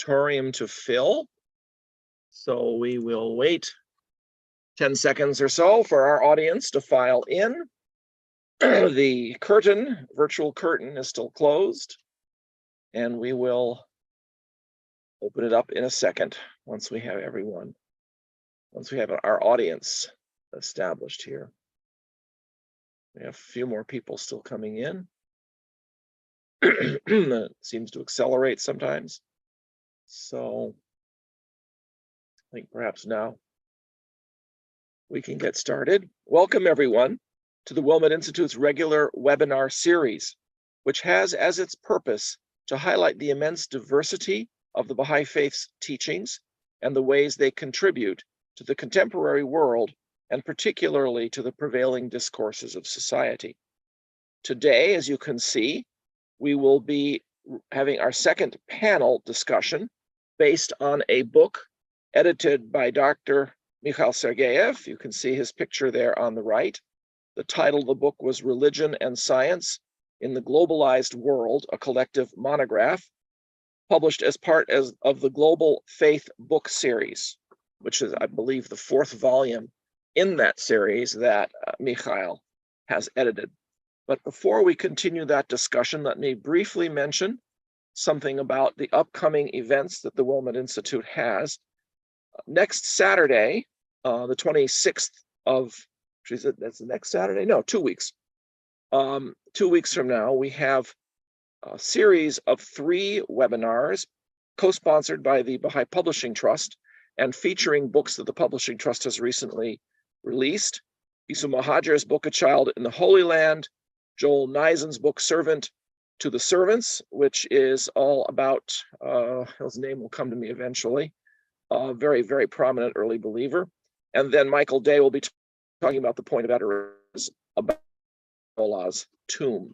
auditorium to fill. So we will wait 10 seconds or so for our audience to file in. The virtual curtain is still closed, and we will open it up in a second once we have our audience established here. We have a few more people still coming in. It seems to accelerate sometimes. So I think perhaps now we can get started. Welcome everyone to the Wilmette Institute's regular webinar series, which has as its purpose to highlight the immense diversity of the Baha'i faith's teachings and the ways they contribute to the contemporary world, and particularly to the prevailing discourses of society. Today, as you can see, we will be having our second panel discussion based on a book edited by Dr. Mikhail Sergeev. You can see his picture there on the right. The title of the book was Religion and Science in the Globalized World, a collective monograph, published as part of the Global Faith book series, which is, I believe, the fourth volume in that series that Mikhail has edited. But before we continue that discussion, let me briefly mention something about the upcoming events that the Wilmette Institute has. Next Saturday, the 26th of, that's the next Saturday? No, 2 weeks. 2 weeks from now, we have a series of 3 webinars co-sponsored by the Baha'i Publishing Trust and featuring books that the Publishing Trust has recently released. Isu Mahajer's book, A Child in the Holy Land, Joel Nisen's book, Servant to the Servants, which is all about, his name will come to me eventually, a very, very prominent early believer. And then Michael Day will be talking about the point of Eteris, about Allah's tomb.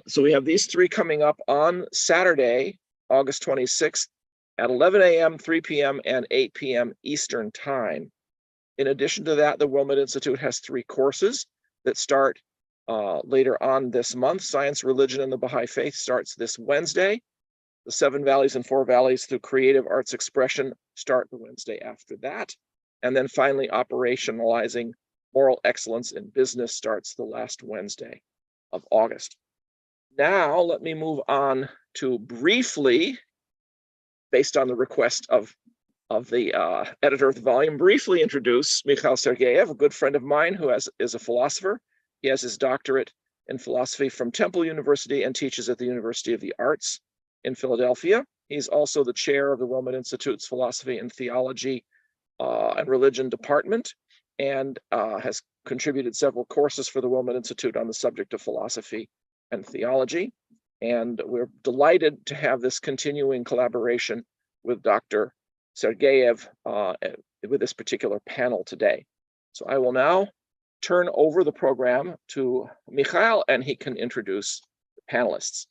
So we have these 3 coming up on Saturday, August 26th at 11 a.m., 3 p.m., and 8 p.m. Eastern Time. In addition to that, the Wilmette Institute has 3 courses that start later on this month. Science, Religion, and the Baha'i Faith starts this Wednesday. The 7 Valleys and 4 Valleys through Creative Arts Expression start the Wednesday after that. And then finally, Operationalizing Moral Excellence in Business starts the last Wednesday of August. Now, let me move on to briefly, based on the request of the editor of the volume, briefly introduce Mikhail Sergeev, a good friend of mine who is a philosopher. He has his doctorate in philosophy from Temple University and teaches at the University of the Arts in Philadelphia. He's also the chair of the Wilmette Institute's Philosophy and Theology and Religion Department, and has contributed several courses for the Wilmette Institute on the subject of philosophy and theology. And we're delighted to have this continuing collaboration with Dr. Sergeev with this particular panel today. So I will now turn over the program to Mikhail, and he can introduce the panelists.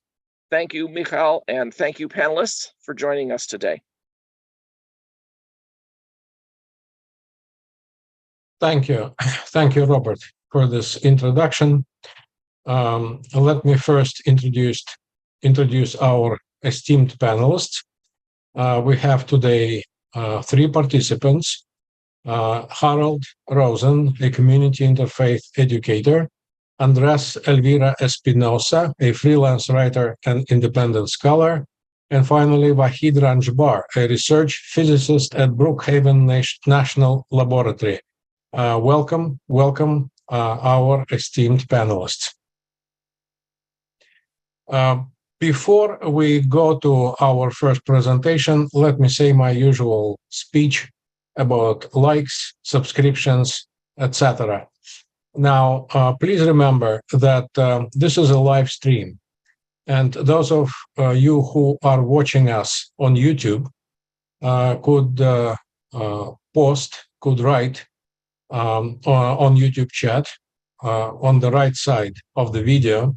Thank you, Mikhail, and thank you, panelists, for joining us today. Thank you. Thank you, Robert, for this introduction. Let me first introduce our esteemed panelists. We have today 3 participants. Harold Rosen, a community interfaith educator, Andres Elvira Espinoza, a freelance writer and independent scholar, and finally Vahid Ranjbar, a research physicist at Brookhaven National Laboratory. Welcome, our esteemed panelists. Before we go to our first presentation, let me say my usual speech about likes, subscriptions, etc. Now, please remember that this is a live stream, and those of you who are watching us on YouTube could write on YouTube chat on the right side of the video,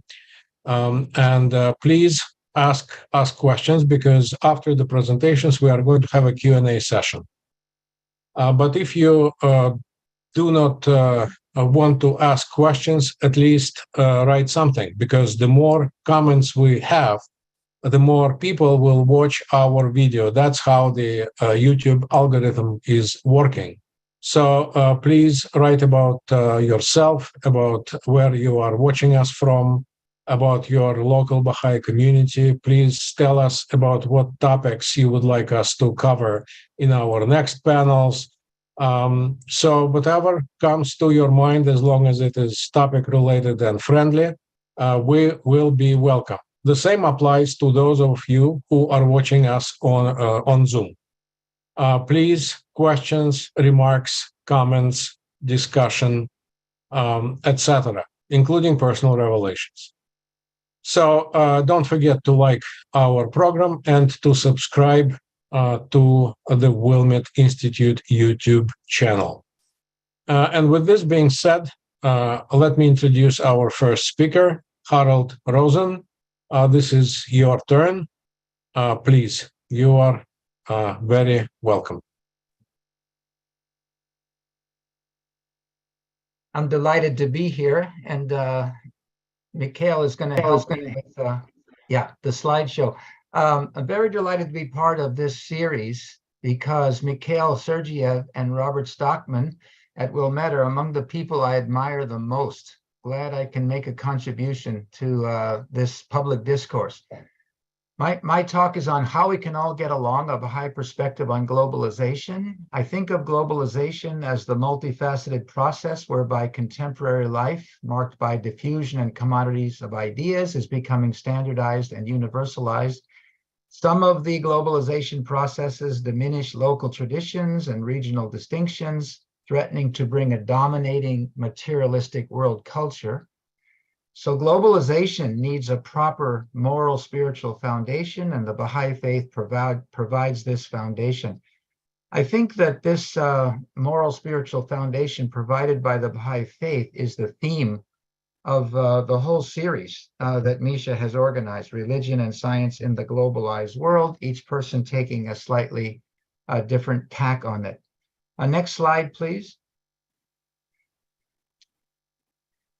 and please ask questions, because after the presentations we are going to have a Q&A session. But if you do not want to ask questions, at least write something, because the more comments we have, the more people will watch our video. That's how the YouTube algorithm is working. So please write about yourself, about where you are watching us from, about your local Baha'i community. Please tell us about what topics you would like us to cover in our next panels. So whatever comes to your mind, as long as it is topic related and friendly, we will be welcome. The same applies to those of you who are watching us on Zoom. Please, questions, remarks, comments, discussion, etc., including personal revelations. So don't forget to like our program and to subscribe to the Wilmette Institute YouTube channel. And with this being said, let me introduce our first speaker, Harold Rosen. This is your turn. Please, you are very welcome. I'm delighted to be here, and Mikhail is going to help me with the slideshow. I'm very delighted to be part of this series because Mikhail Sergeev and Robert Stockman at Wilmette are among the people I admire the most. Glad I can make a contribution to this public discourse. My talk is on how we can all get along, a Bahá'í perspective on globalization. I think of globalization as the multifaceted process whereby contemporary life, marked by diffusion and commodities of ideas, is becoming standardized and universalized. Some of the globalization processes diminish local traditions and regional distinctions, threatening to bring a dominating materialistic world culture. So globalization needs a proper moral spiritual foundation, and the Baha'i faith provides this foundation. I think that this moral spiritual foundation provided by the Baha'i faith is the theme of the whole series that Misha has organized, Religion and Science in the Globalized World, each person taking a slightly different tack on it. Next slide, please.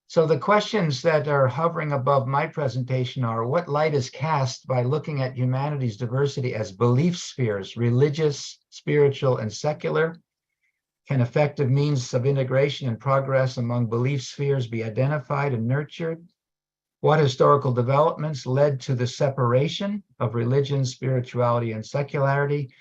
So the questions that are hovering above my presentation are: what light is cast by looking at humanity's diversity as belief spheres, religious, spiritual, and secular? Can effective means of integration and progress among belief spheres be identified and nurtured? What historical developments led to the separation of religion, spirituality, and secularity?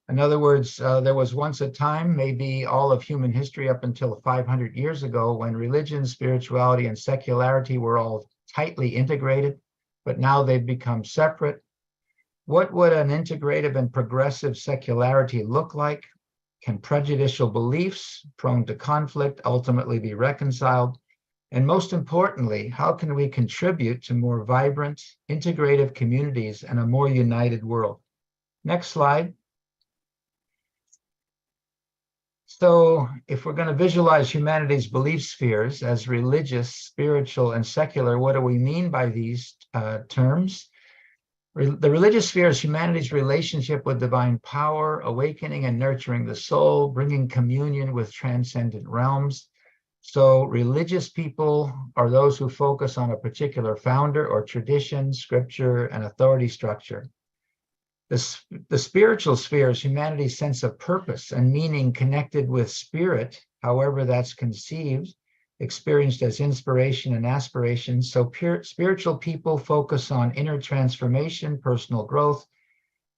In other words, there was once a time, maybe all of human history up until 500 years ago, when religion, spirituality, and secularity were all tightly integrated, but now they've become separate. What would an integrative and progressive secularity look like? Can prejudicial beliefs, prone to conflict, ultimately be reconciled? And most importantly, how can we contribute to more vibrant, integrative communities and a more united world? Next slide. So if we're going to visualize humanity's belief spheres as religious, spiritual, and secular, what do we mean by these terms? The religious sphere is humanity's relationship with divine power, awakening and nurturing the soul, bringing communion with transcendent realms. So religious people are those who focus on a particular founder or tradition, scripture, and authority structure. The spiritual sphere is humanity's sense of purpose and meaning connected with spirit, however that's conceived, experienced as inspiration and aspiration. So spiritual people focus on inner transformation, personal growth,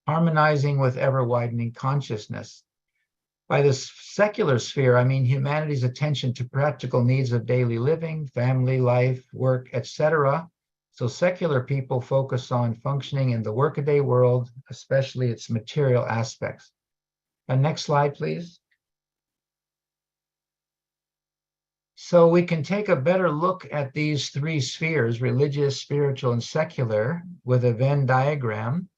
harmonizing with ever-widening consciousness. By the secular sphere, I mean humanity's attention to practical needs of daily living, family life, work, etc. So secular people focus on functioning in the workaday world, especially its material aspects. And next slide, please. So we can take a better look at these three spheres, religious, spiritual, and secular, with a Venn diagram.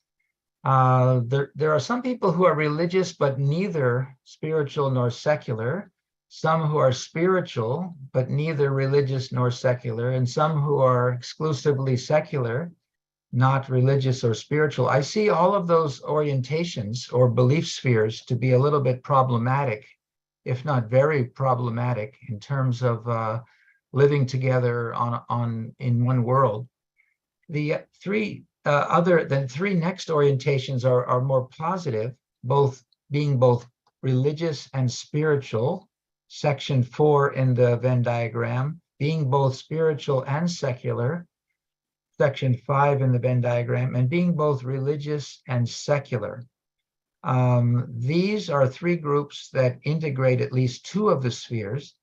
There are some people who are religious, but neither spiritual nor secular. Some who are spiritual, but neither religious nor secular, and some who are exclusively secular, not religious or spiritual. I see all of those orientations or belief spheres to be a little bit problematic, if not very problematic, in terms of living together in one world. The three the three next orientations are more positive, being both religious and spiritual, section 4 in the Venn diagram, being both spiritual and secular, section 5 in the Venn diagram, and being both religious and secular. These are three groups that integrate at least two of the spheres.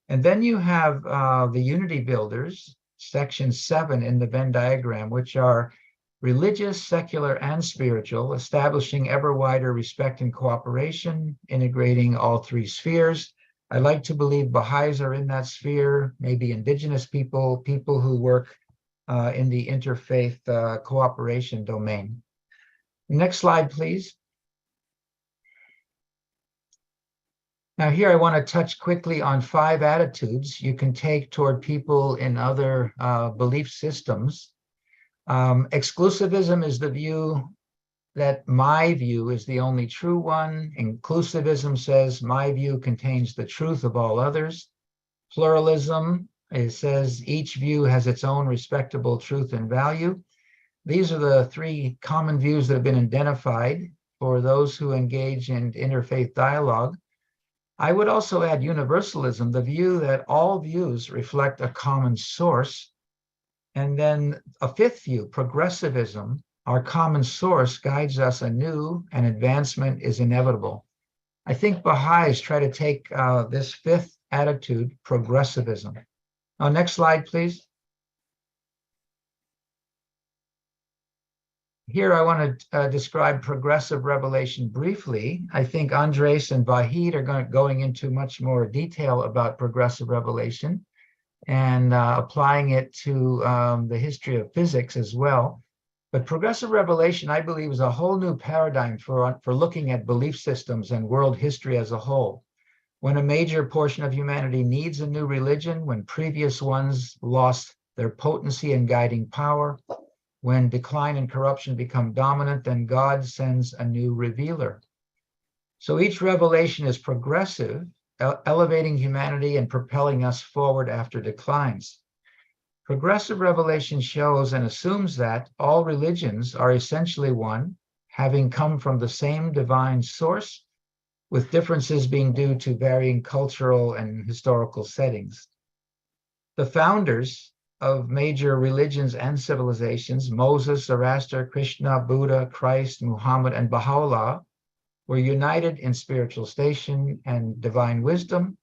And then you have the unity builders, section 7 in the Venn diagram, which are religious, secular, and spiritual, establishing ever wider respect and cooperation, integrating all three spheres. I like to believe Baha'is are in that sphere, maybe indigenous people, people who work in the interfaith cooperation domain. Next slide, please. Now here I want to touch quickly on 5 attitudes you can take toward people in other belief systems. Exclusivism is the view that my view is the only true one. Inclusivism says my view contains the truth of all others. Pluralism, it says each view has its own respectable truth and value. These are the 3 common views that have been identified for those who engage in interfaith dialogue. I would also add universalism, the view that all views reflect a common source. And then a 5th view, progressivism, our common source guides us anew and advancement is inevitable. I think Baha'is try to take this 5th attitude, progressivism. Now, next slide, please. Here I want to describe progressive revelation briefly. I think Andres and Vahid are going into much more detail about progressive revelation and applying it to the history of physics as well. But progressive revelation, I believe, is a whole new paradigm for looking at belief systems and world history as a whole. When a major portion of humanity needs a new religion, when previous ones lost their potency and guiding power, when decline and corruption become dominant, then God sends a new revealer. So each revelation is progressive, elevating humanity and propelling us forward after declines. Progressive revelation shows and assumes that all religions are essentially one, having come from the same divine source, with differences being due to varying cultural and historical settings. The founders of major religions and civilizations, Moses, Zoroaster, Krishna, Buddha, Christ, Muhammad, and Bahá'u'lláh, were united in spiritual station and divine wisdom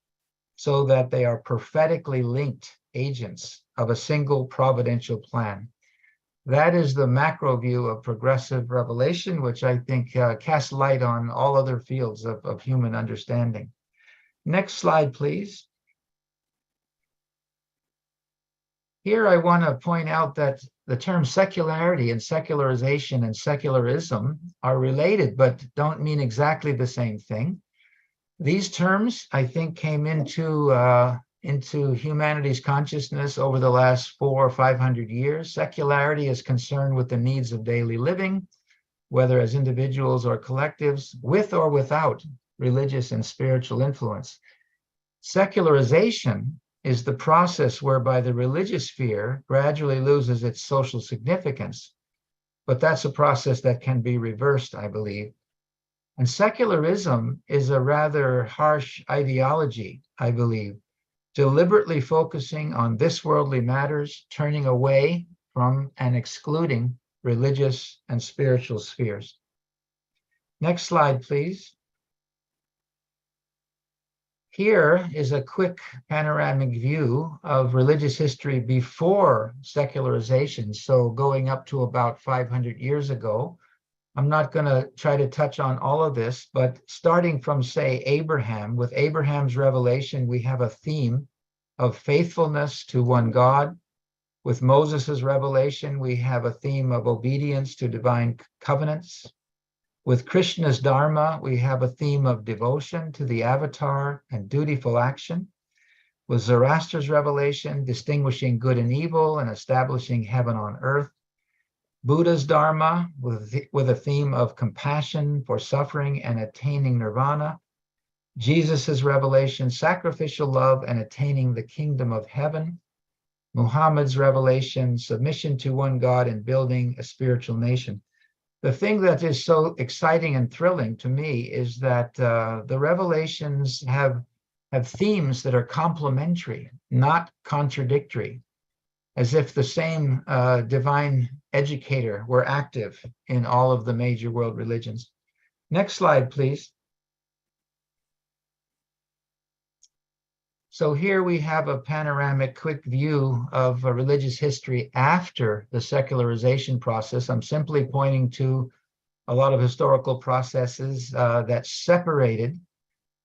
so that they are prophetically linked agents of a single providential plan. That is the macro view of progressive revelation, which I think casts light on all other fields of human understanding. Next slide, please. Here I want to point out that the term secularity and secularization and secularism are related, but don't mean exactly the same thing. These terms, I think, came into humanity's consciousness over the last 400 or 500 years. Secularity is concerned with the needs of daily living, whether as individuals or collectives, with or without religious and spiritual influence. Secularization is the process whereby the religious sphere gradually loses its social significance. But that's a process that can be reversed, I believe. And secularism is a rather harsh ideology, I believe, deliberately focusing on this worldly matters, turning away from and excluding religious and spiritual spheres. Next slide, please. Here is a quick panoramic view of religious history before secularization, so going up to about 500 years ago. I'm not going to try to touch on all of this, but starting from, say, Abraham, with Abraham's revelation, we have a theme of faithfulness to one God. With Moses's revelation, we have a theme of obedience to divine covenants. With Krishna's Dharma, we have a theme of devotion to the avatar and dutiful action. With Zoroaster's revelation, distinguishing good and evil and establishing heaven on earth. Buddha's Dharma, with a theme of compassion for suffering and attaining nirvana. Jesus's revelation, sacrificial love and attaining the kingdom of heaven. Muhammad's revelation, submission to one God, and building a spiritual nation. The thing that is so exciting and thrilling to me is that the revelations have themes that are complementary, not contradictory, as if the same divine educator were active in all of the major world religions. Next slide, please. So here we have a panoramic quick view of religious history after the secularization process. I'm simply pointing to a lot of historical processes that separated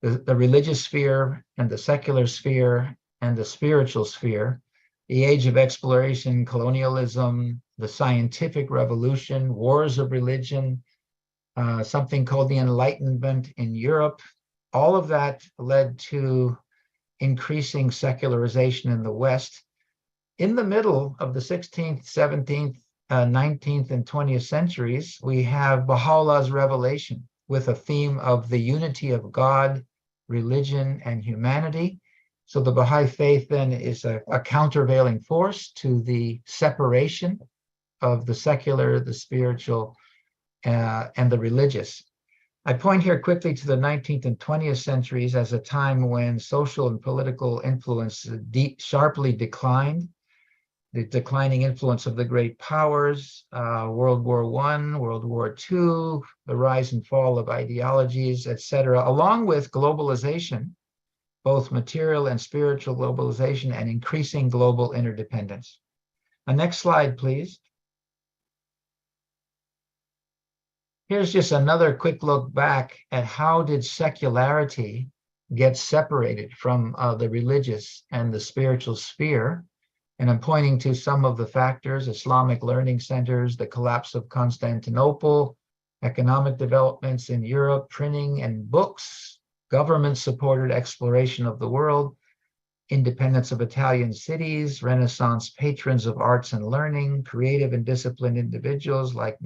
the religious sphere and the secular sphere and the spiritual sphere, the age of exploration, colonialism, the scientific revolution, wars of religion, something called the Enlightenment in Europe. All of that led to increasing secularization in the West. In the middle of the 16th, 17th, 19th, and 20th centuries, we have Baha'u'llah's revelation with a theme of the unity of God, religion, and humanity. So the Baha'i faith then is a countervailing force to the separation of the secular, the spiritual, and the religious. I point here quickly to the 19th and 20th centuries as a time when social and political influence sharply declined. The declining influence of the great powers, World War I, World War II, the rise and fall of ideologies, etc., along with globalization, both material and spiritual globalization, and increasing global interdependence. Next slide, please. Here's just another quick look back at how did secularity get separated from the religious and the spiritual sphere. And I'm pointing to some of the factors: Islamic learning centers, the collapse of Constantinople, economic developments in Europe, printing and books, government-supported exploration of the world, independence of Italian cities, Renaissance patrons of arts and learning, creative and disciplined individuals like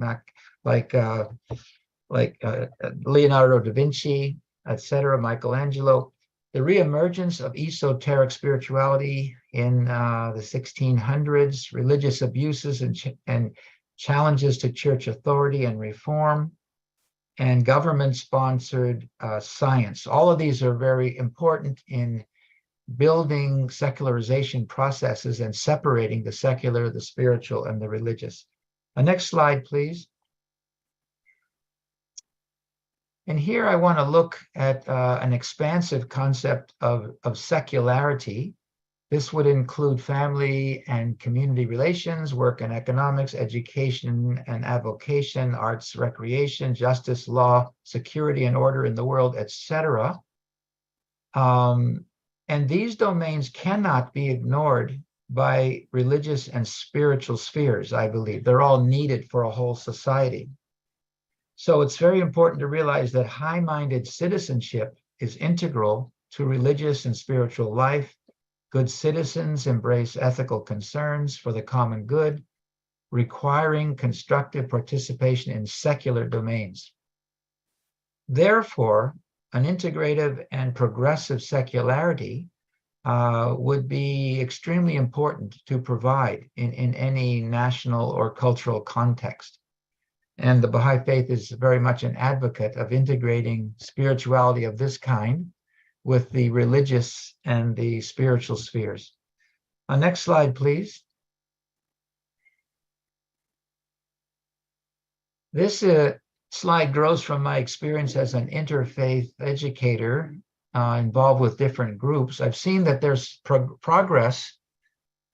Leonardo da Vinci, etc., Michelangelo, the reemergence of esoteric spirituality in the 1600s, religious abuses and challenges to church authority and reform, and government-sponsored science. All of these are very important in building secularization processes and separating the secular, the spiritual, and the religious. Next slide, please. And here I want to look at an expansive concept of secularity. This would include family and community relations, work and economics, education and avocation, arts, recreation, justice, law, security and order in the world, etc. And these domains cannot be ignored by religious and spiritual spheres, I believe. They're all needed for a whole society. So it's very important to realize that high-minded citizenship is integral to religious and spiritual life. Good citizens embrace ethical concerns for the common good, requiring constructive participation in secular domains. Therefore, an integrative and progressive secularity would be extremely important to provide in any national or cultural context. And the Baha'i faith is very much an advocate of integrating spirituality of this kind with the religious and the spiritual spheres. Next slide, please. This slide grows from my experience as an interfaith educator involved with different groups. I've seen that there's progress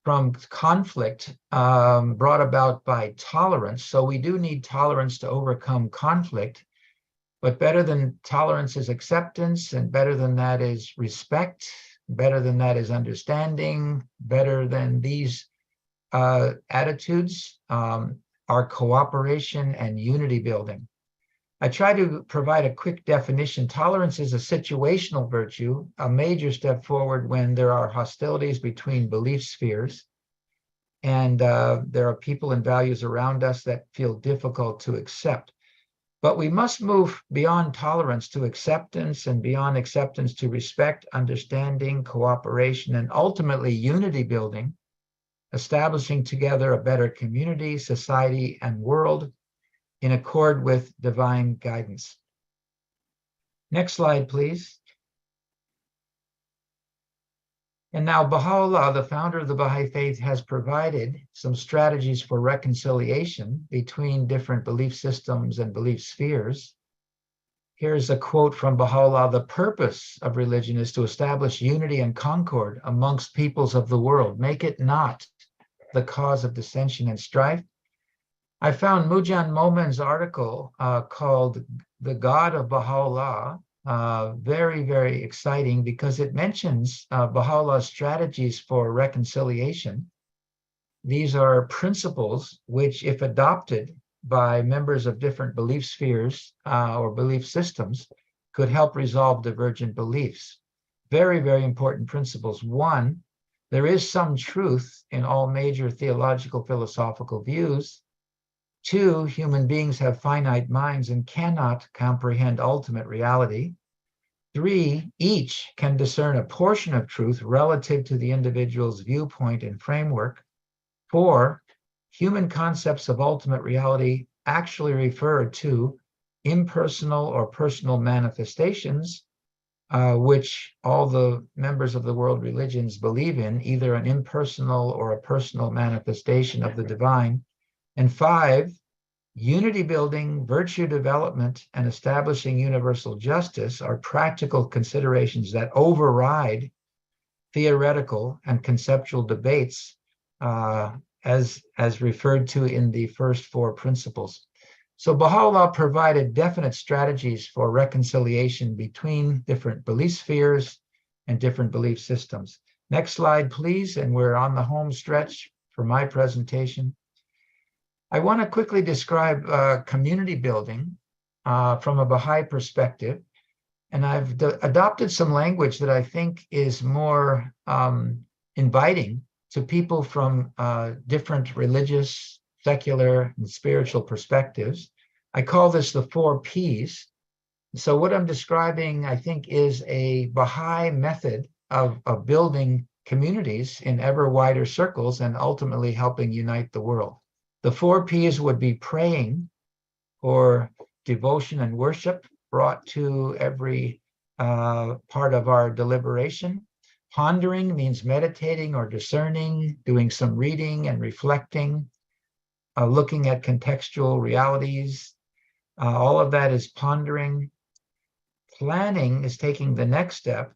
from conflict brought about by tolerance. So we do need tolerance to overcome conflict, but better than tolerance is acceptance, and better than that is respect, better than that is understanding, better than these attitudes are cooperation and unity building. I try to provide a quick definition. Tolerance is a situational virtue, a major step forward when there are hostilities between belief spheres, and there are people and values around us that feel difficult to accept. But we must move beyond tolerance to acceptance, and beyond acceptance to respect, understanding, cooperation, and ultimately unity building establishing together a better community, society, and world in accord with divine guidance. Next slide, please. And now Baha'u'lláh, the founder of the Baha'i faith, has provided some strategies for reconciliation between different belief systems and belief spheres. Here's a quote from Baha'u'lláh: "The purpose of religion is to establish unity and concord amongst peoples of the world. Make it not the cause of dissension and strife." I found Mujan Momen's article called "The God of Baha'u'lláh" very, very exciting, because it mentions Baha'u'llah's strategies for reconciliation. These are principles which, if adopted by members of different belief spheres or belief systems, could help resolve divergent beliefs. Very, very important principles. One, there is some truth in all major theological philosophical views. Two, human beings have finite minds and cannot comprehend ultimate reality. Three, each can discern a portion of truth relative to the individual's viewpoint and framework. Four, human concepts of ultimate reality actually refer to impersonal or personal manifestations, which all the members of the world religions believe in, either an impersonal or a personal manifestation of the divine. And five, unity building, virtue development, and establishing universal justice are practical considerations that override theoretical and conceptual debates, as referred to in the first four principles. So Baha'u'lláh provided definite strategies for reconciliation between different belief spheres and different belief systems. Next slide, please, and we're on the home stretch for my presentation. I want to quickly describe community building from a Baha'i perspective, and I've adopted some language that I think is more inviting to people from different religious, secular, and spiritual perspectives. I call this the 4 Ps. So what I'm describing, I think, is a Baha'i method of building communities in ever wider circles and ultimately helping unite the world. The 4 Ps would be praying, or devotion and worship brought to every part of our deliberation. Pondering means meditating or discerning, doing some reading and reflecting, looking at contextual realities. All of that is pondering. Planning is taking the next step,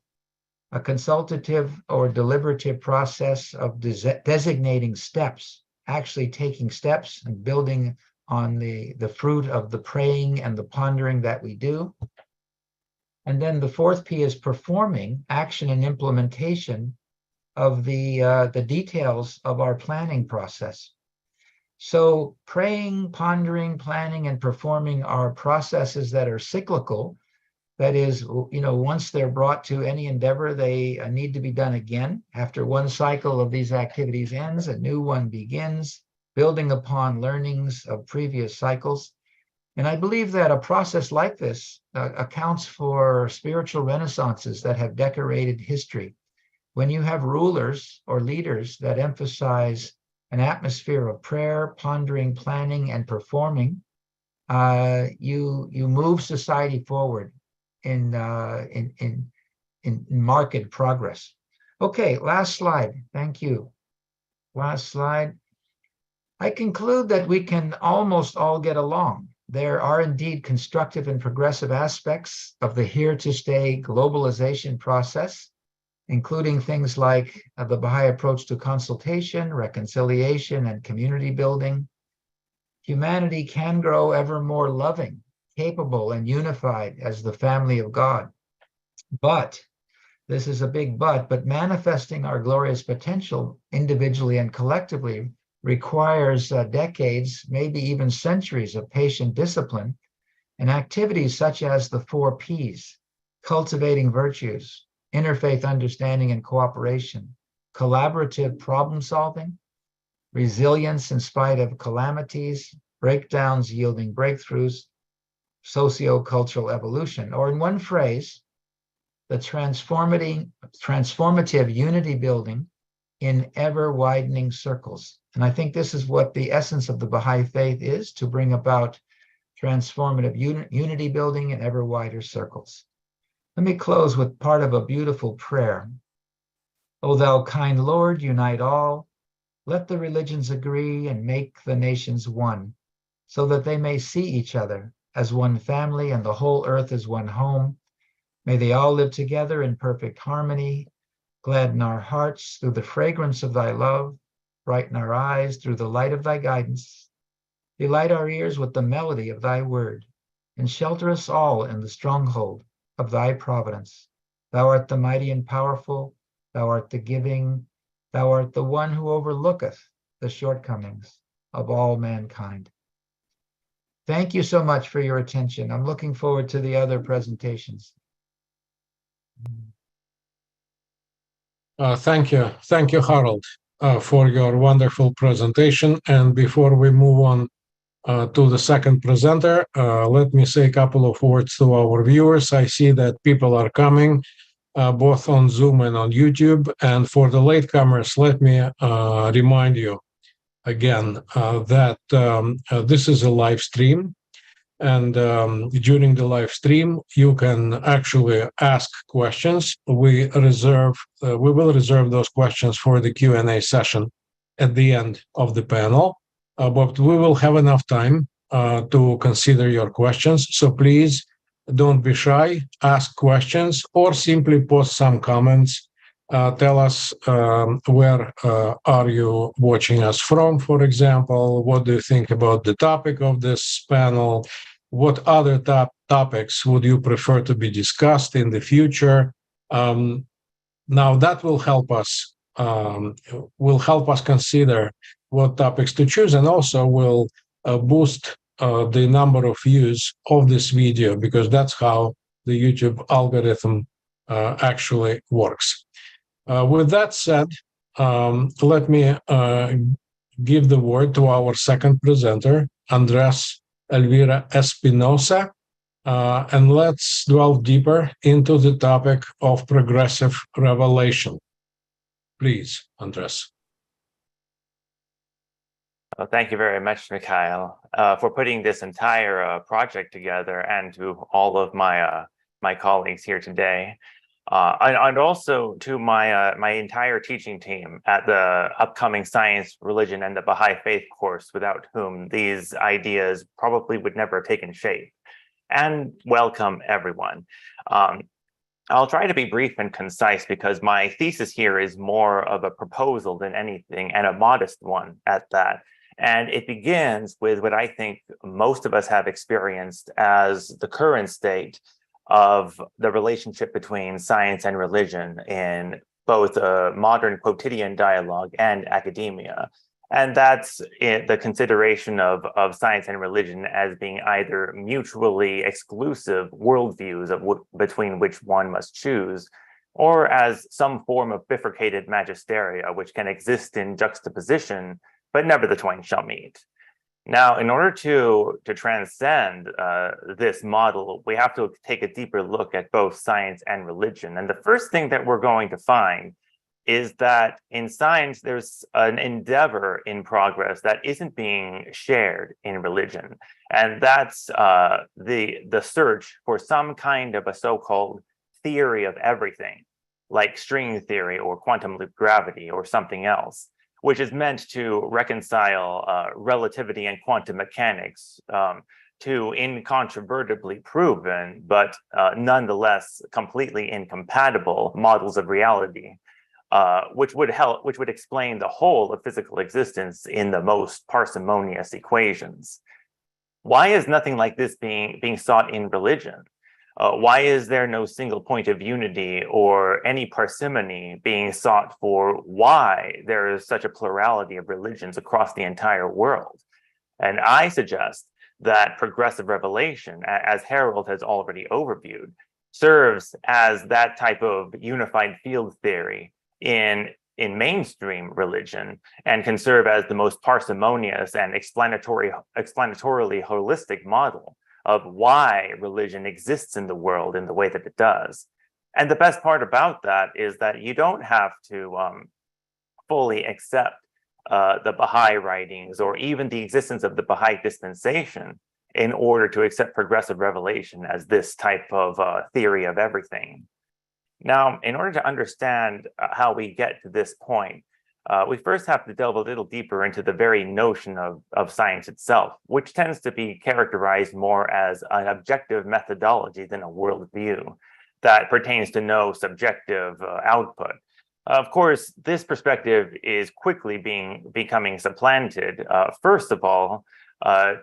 a consultative or deliberative process of designating steps, actually taking steps and building on the fruit of the praying and the pondering that we do. And then the 4th P is performing, action and implementation of the details of our planning process. So praying, pondering, planning, and performing are processes that are cyclical. That is, once they're brought to any endeavor, they need to be done again. After one cycle of these activities ends, a new one begins, building upon learnings of previous cycles. And I believe that a process like this accounts for spiritual renaissances that have decorated history. When you have rulers or leaders that emphasize an atmosphere of prayer, pondering, planning, and performing, you move society forward in marked progress. Okay, last slide. Thank you. Last slide. I conclude that we can almost all get along. There are indeed constructive and progressive aspects of the here-to-stay globalization process, including things like the Baha'i approach to consultation, reconciliation, and community building. Humanity can grow ever more loving, capable, and unified as the family of God. But, this is a big but manifesting our glorious potential individually and collectively requires decades, maybe even centuries of patient discipline and activities such as the 4 Ps, cultivating virtues, interfaith understanding and cooperation, collaborative problem solving, resilience in spite of calamities, breakdowns yielding breakthroughs, socio-cultural evolution, or in one phrase, the transformative unity building in ever widening circles. And I think this is what the essence of the Baha'i faith is, to bring about transformative unity building in ever wider circles. Let me close with part of a beautiful prayer. O thou kind Lord, unite all. Let the religions agree and make the nations one, so that they may see each other as one family and the whole earth as one home. May they all live together in perfect harmony. Gladden our hearts through the fragrance of thy love. Brighten our eyes through the light of thy guidance. Delight our ears with the melody of thy word, and shelter us all in the stronghold of thy providence. Thou art the mighty and powerful. Thou art the giving. Thou art the one who overlooketh the shortcomings of all mankind. Thank you so much for your attention. I'm looking forward to the other presentations. Thank you, Harold, for your wonderful presentation. And before we move on to the second presenter, let me say a couple of words to our viewers. I see that people are coming, both on Zoom and on YouTube. And for the latecomers, let me remind you again that this is a live stream. And during the live stream, you can actually ask questions. We will reserve those questions for the Q&A session at the end of the panel. But we will have enough time to consider your questions. So please don't be shy, ask questions, or simply post some comments. Tell us where are you watching us from, for example. What do you think about the topic of this panel? What other topics would you prefer to be discussed in the future? Now that will help us consider what topics to choose, and also will boost the number of views of this video, because that's how the YouTube algorithm actually works. With that said, let me give the word to our second presenter, Andres Elvira Espinoza, and let's delve deeper into the topic of progressive revelation. Please, Andres. Well, thank you very much, Mikhail, for putting this entire project together, and to all of my my colleagues here today, and also to my entire teaching team at the upcoming Science, Religion, and the Baha'i Faith course, without whom these ideas probably would never have taken shape. And welcome, everyone. I'll try to be brief and concise, because my thesis here is more of a proposal than anything, and a modest one at that. And it begins with what I think most of us have experienced as the current state of the relationship between science and religion in both a modern quotidian dialogue and academia. And that's the consideration of science and religion as being either mutually exclusive worldviews between which one must choose, or as some form of bifurcated magisteria, which can exist in juxtaposition, but never the twain shall meet. Now, in order to transcend this model, we have to take a deeper look at both science and religion. And the first thing that we're going to find is that in science, there's an endeavor in progress that isn't being shared in religion. And that's the search for some kind of a so-called theory of everything, like string theory or quantum loop gravity or something else, which is meant to reconcile relativity and quantum mechanics to incontrovertibly proven, but nonetheless completely incompatible models of reality, which would explain the whole of physical existence in the most parsimonious equations. Why is nothing like this being sought in religion? Why is there no single point of unity or any parsimony being sought for why there is such a plurality of religions across the entire world? And I suggest that progressive revelation, as Harold has already overviewed, serves as that type of unified field theory in mainstream religion, and can serve as the most parsimonious and explanatorily holistic model of why religion exists in the world in the way that it does. And the best part about that is that you don't have to fully accept the Baha'i writings or even the existence of the Baha'i dispensation in order to accept progressive revelation as this type of theory of everything. Now, in order to understand how we get to this point, we first have to delve a little deeper into the very notion of science itself, which tends to be characterized more as an objective methodology than a worldview that pertains to no subjective output. Of course, this perspective is quickly becoming supplanted, first of all,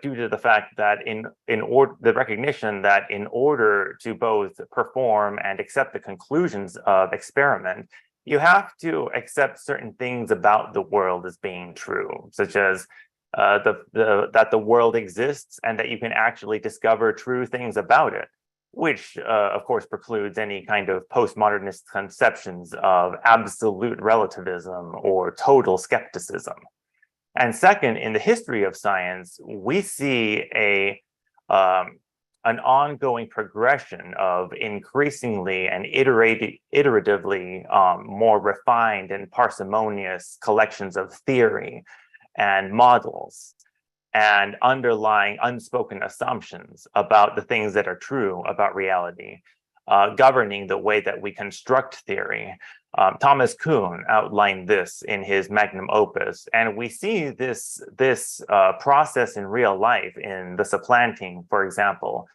due to the fact that the recognition that in order to both perform and accept the conclusions of experiment, you have to accept certain things about the world as being true, such as that the world exists and that you can actually discover true things about it, which of course precludes any kind of postmodernist conceptions of absolute relativism or total skepticism. And second, in the history of science, we see an ongoing progression of increasingly and iteratively more refined and parsimonious collections of theory and models and underlying unspoken assumptions about the things that are true about reality, governing the way that we construct theory. Thomas Kuhn outlined this in his magnum opus, and we see this process in real life in the supplanting, for example,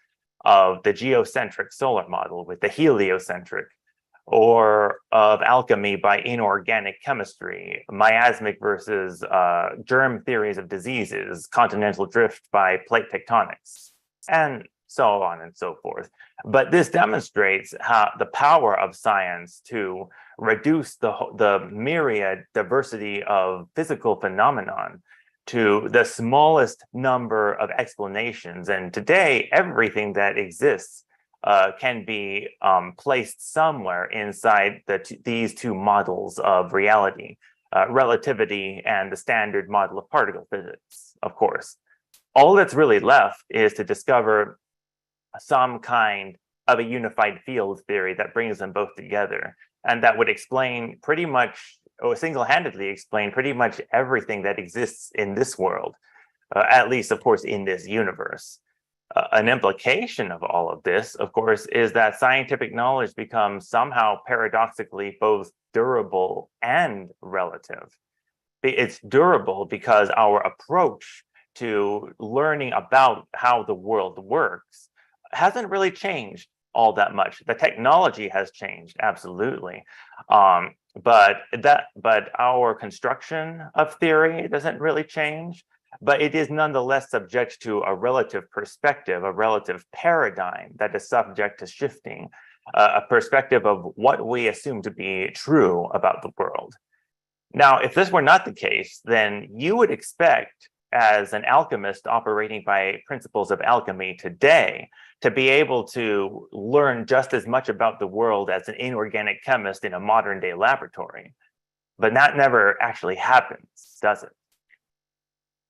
of the geocentric solar model with the heliocentric, or of alchemy by inorganic chemistry, miasmic versus germ theories of diseases, continental drift by plate tectonics, and so on and so forth. But this demonstrates how the power of science to reduce the myriad diversity of physical phenomenon to the smallest number of explanations. And today, everything that exists can be placed somewhere inside these two models of reality, relativity and the standard model of particle physics, of course. All that's really left is to discover some kind of a unified field theory that brings them both together, and that would explain pretty much, or single-handedly explain pretty much everything that exists in this world, at least, of course, in this universe. An implication of all of this, of course, is that scientific knowledge becomes somehow paradoxically both durable and relative. It's durable because our approach to learning about how the world works hasn't really changed all that much. The technology has changed, absolutely. But our construction of theory doesn't really change, but it is nonetheless subject to a relative perspective, a relative paradigm that is subject to shifting, a perspective of what we assume to be true about the world. Now, if this were not the case, then you would expect, as an alchemist operating by principles of alchemy today, to be able to learn just as much about the world as an inorganic chemist in a modern day laboratory. But that never actually happens, does it?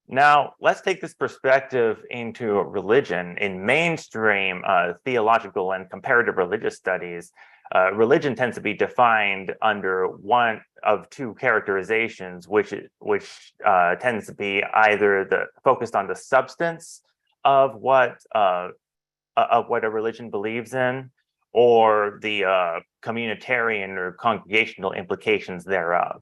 Now, let's take this perspective into religion. In mainstream theological and comparative religious studies, religion tends to be defined under one of two characterizations, which tends to be either focused on the substance of what a religion believes in, or the communitarian or congregational implications thereof.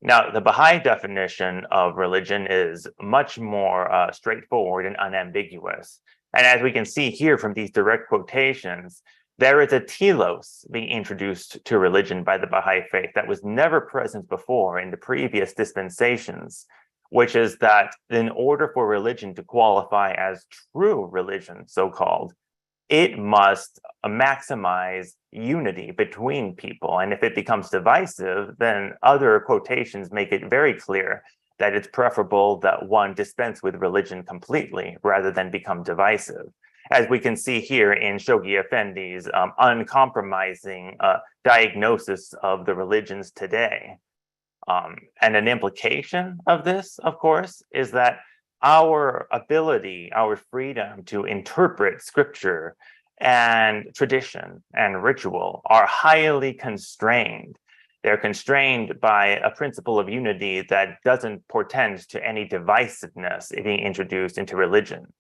Now, the Baha'i definition of religion is much more straightforward and unambiguous. And as we can see here from these direct quotations, there is a telos being introduced to religion by the Baha'i faith that was never present before in the previous dispensations, which is that in order for religion to qualify as true religion, so-called, it must maximize unity between people. And if it becomes divisive, then other quotations make it very clear that it's preferable that one dispense with religion completely rather than become divisive, as we can see here in Shoghi Effendi's uncompromising diagnosis of the religions today. And an implication of this, of course, is that our ability, our freedom to interpret scripture and tradition and ritual are highly constrained. They're constrained by a principle of unity that doesn't portend to any divisiveness being introduced into religion.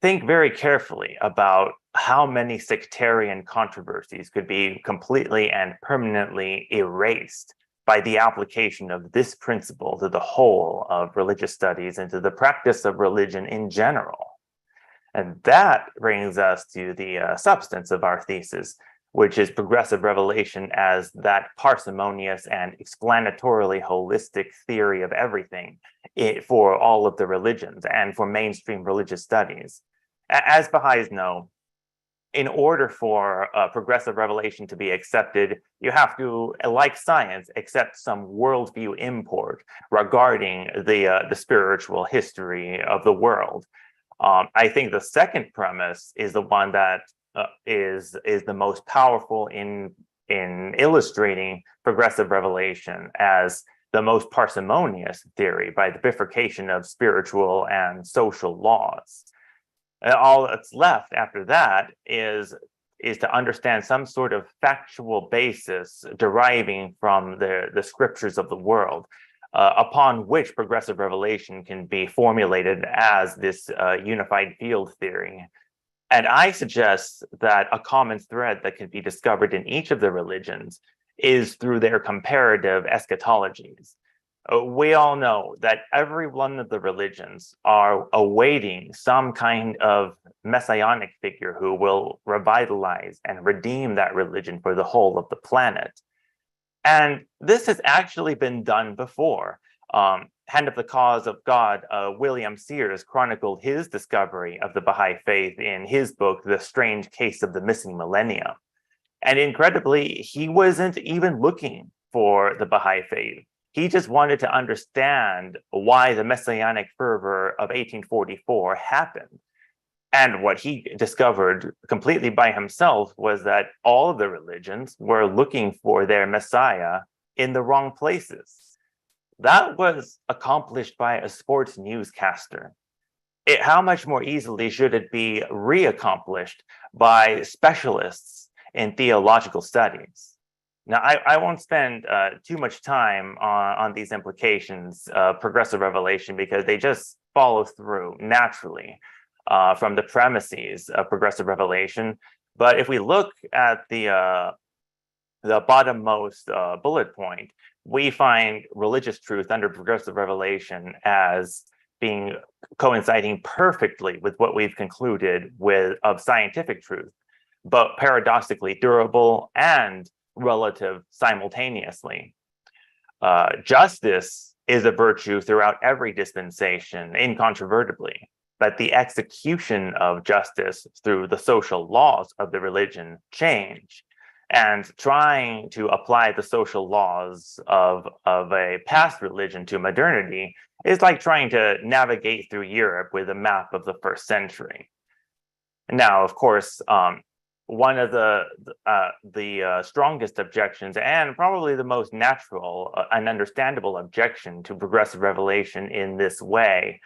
Think very carefully about how many sectarian controversies could be completely and permanently erased by the application of this principle to the whole of religious studies and to the practice of religion in general. And that brings us to the substance of our thesis, which is progressive revelation as that parsimonious and explanatorily holistic theory of everything for all of the religions and for mainstream religious studies. As Baha'is know, in order for progressive revelation to be accepted, you have to, like science, accept some worldview import regarding the spiritual history of the world. I think the second premise is the one that is the most powerful in illustrating progressive revelation as the most parsimonious theory by the bifurcation of spiritual and social laws. And all that's left after that is to understand some sort of factual basis deriving from the scriptures of the world, upon which progressive revelation can be formulated as this unified field theory. And I suggest that a common thread that can be discovered in each of the religions is through their comparative eschatologies. We all know that every one of the religions are awaiting some kind of messianic figure who will revitalize and redeem that religion for the whole of the planet. And this has actually been done before. Hand of the Cause of God, William Sears chronicled his discovery of the Baha'i faith in his book, The Strange Case of the Missing Millennium. And incredibly, he wasn't even looking for the Baha'i faith. He just wanted to understand why the messianic fervor of 1844 happened. And what he discovered completely by himself was that all of the religions were looking for their Messiah in the wrong places. That was accomplished by a sports newscaster. How much more easily should it be reaccomplished by specialists in theological studies? Now, I won't spend too much time on these implications of progressive revelation because they just follow through naturally from the premises of progressive revelation. But if we look at the bottommost bullet point, we find religious truth under progressive revelation as being coinciding perfectly with what we've concluded of scientific truth, but paradoxically durable and relative simultaneously. Justice is a virtue throughout every dispensation, incontrovertibly, but the execution of justice through the social laws of the religion change. And trying to apply the social laws of a past religion to modernity is like trying to navigate through Europe with a map of the first century. Now, of course, one of the strongest objections, and probably the most natural and understandable objection to progressive revelation in this way,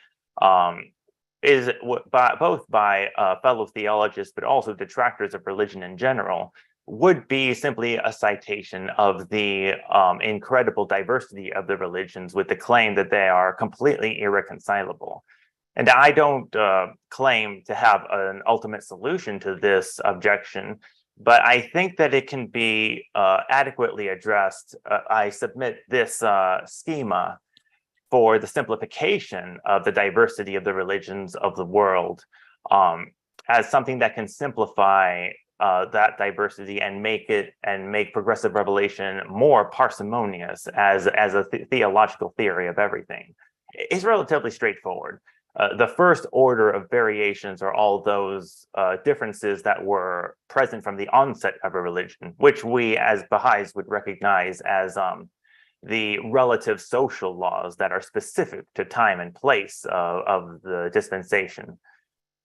is both by fellow theologians, but also detractors of religion in general, would be simply a citation of the incredible diversity of the religions with the claim that they are completely irreconcilable. And I don't claim to have an ultimate solution to this objection, but I think that it can be adequately addressed. I submit this schema for the simplification of the diversity of the religions of the world as something that can simplify that diversity and make progressive revelation more parsimonious as a theological theory of everything. It's relatively straightforward. The first order of variations are all those differences that were present from the onset of a religion, which we as Baha'is would recognize as the relative social laws that are specific to time and place of the dispensation.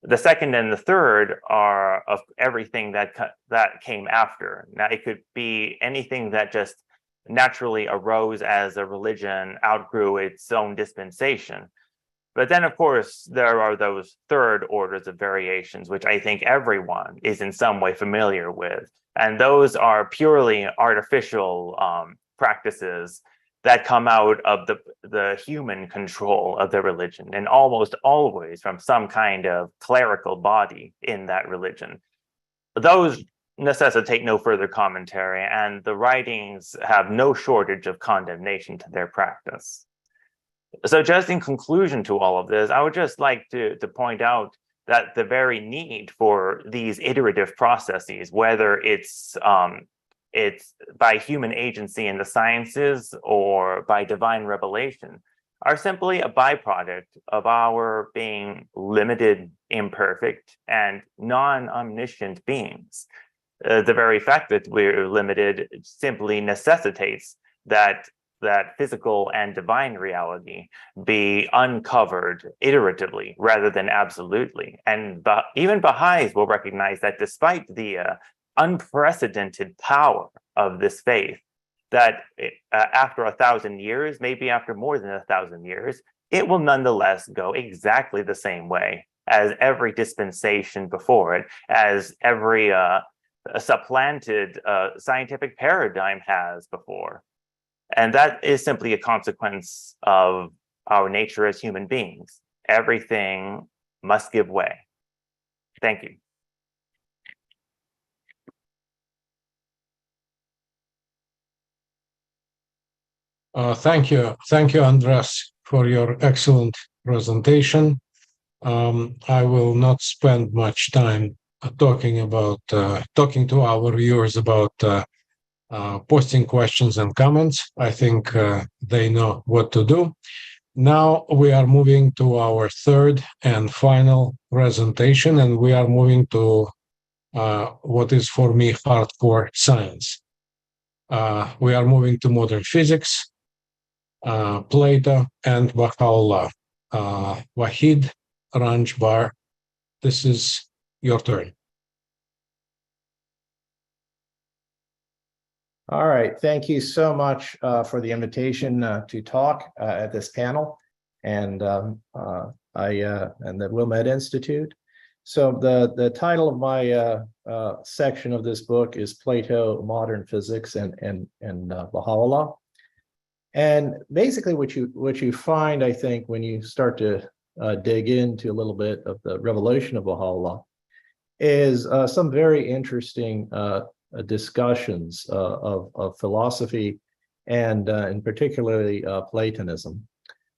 The second and the third are of everything that came after. Now, it could be anything that just naturally arose as a religion outgrew its own dispensation. But then, of course, there are those third orders of variations, which I think everyone is in some way familiar with. And those are purely artificial practices that come out of the human control of the religion, and almost always from some kind of clerical body in that religion. Those necessitate no further commentary, and the writings have no shortage of condemnation to their practice. So just in conclusion to all of this, I would just like to point out that the very need for these iterative processes, whether it's by human agency in the sciences or by divine revelation, are simply a byproduct of our being limited, imperfect, and non-omniscient beings. The very fact that we're limited simply necessitates that physical and divine reality be uncovered iteratively rather than absolutely. And even Baha'is will recognize that despite the unprecedented power of this faith, that after 1,000 years, maybe after more than 1,000 years, it will nonetheless go exactly the same way as every dispensation before it, as every supplanted scientific paradigm has before. And that is simply a consequence of our nature as human beings. Everything must give way. Thank you. Thank you, Andres, for your excellent presentation. I will not spend much time talking to our viewers about posting questions and comments. I think they know what to do. Now we are moving to our third and final presentation, and we are moving to what is for me hardcore science. We are moving to modern physics, Plato, and Bahá'u'lláh. Vahid Ranjbar, this is your turn. All right, thank you so much for the invitation to talk at this panel, and and the Wilmette Institute. So the title of my section of this book is Plato, Modern Physics, and Bahá'u'lláh. And basically, what you find, I think, when you start to dig into a little bit of the revelation of Bahá'u'lláh, is some very interesting discussions of philosophy and in particularly Platonism.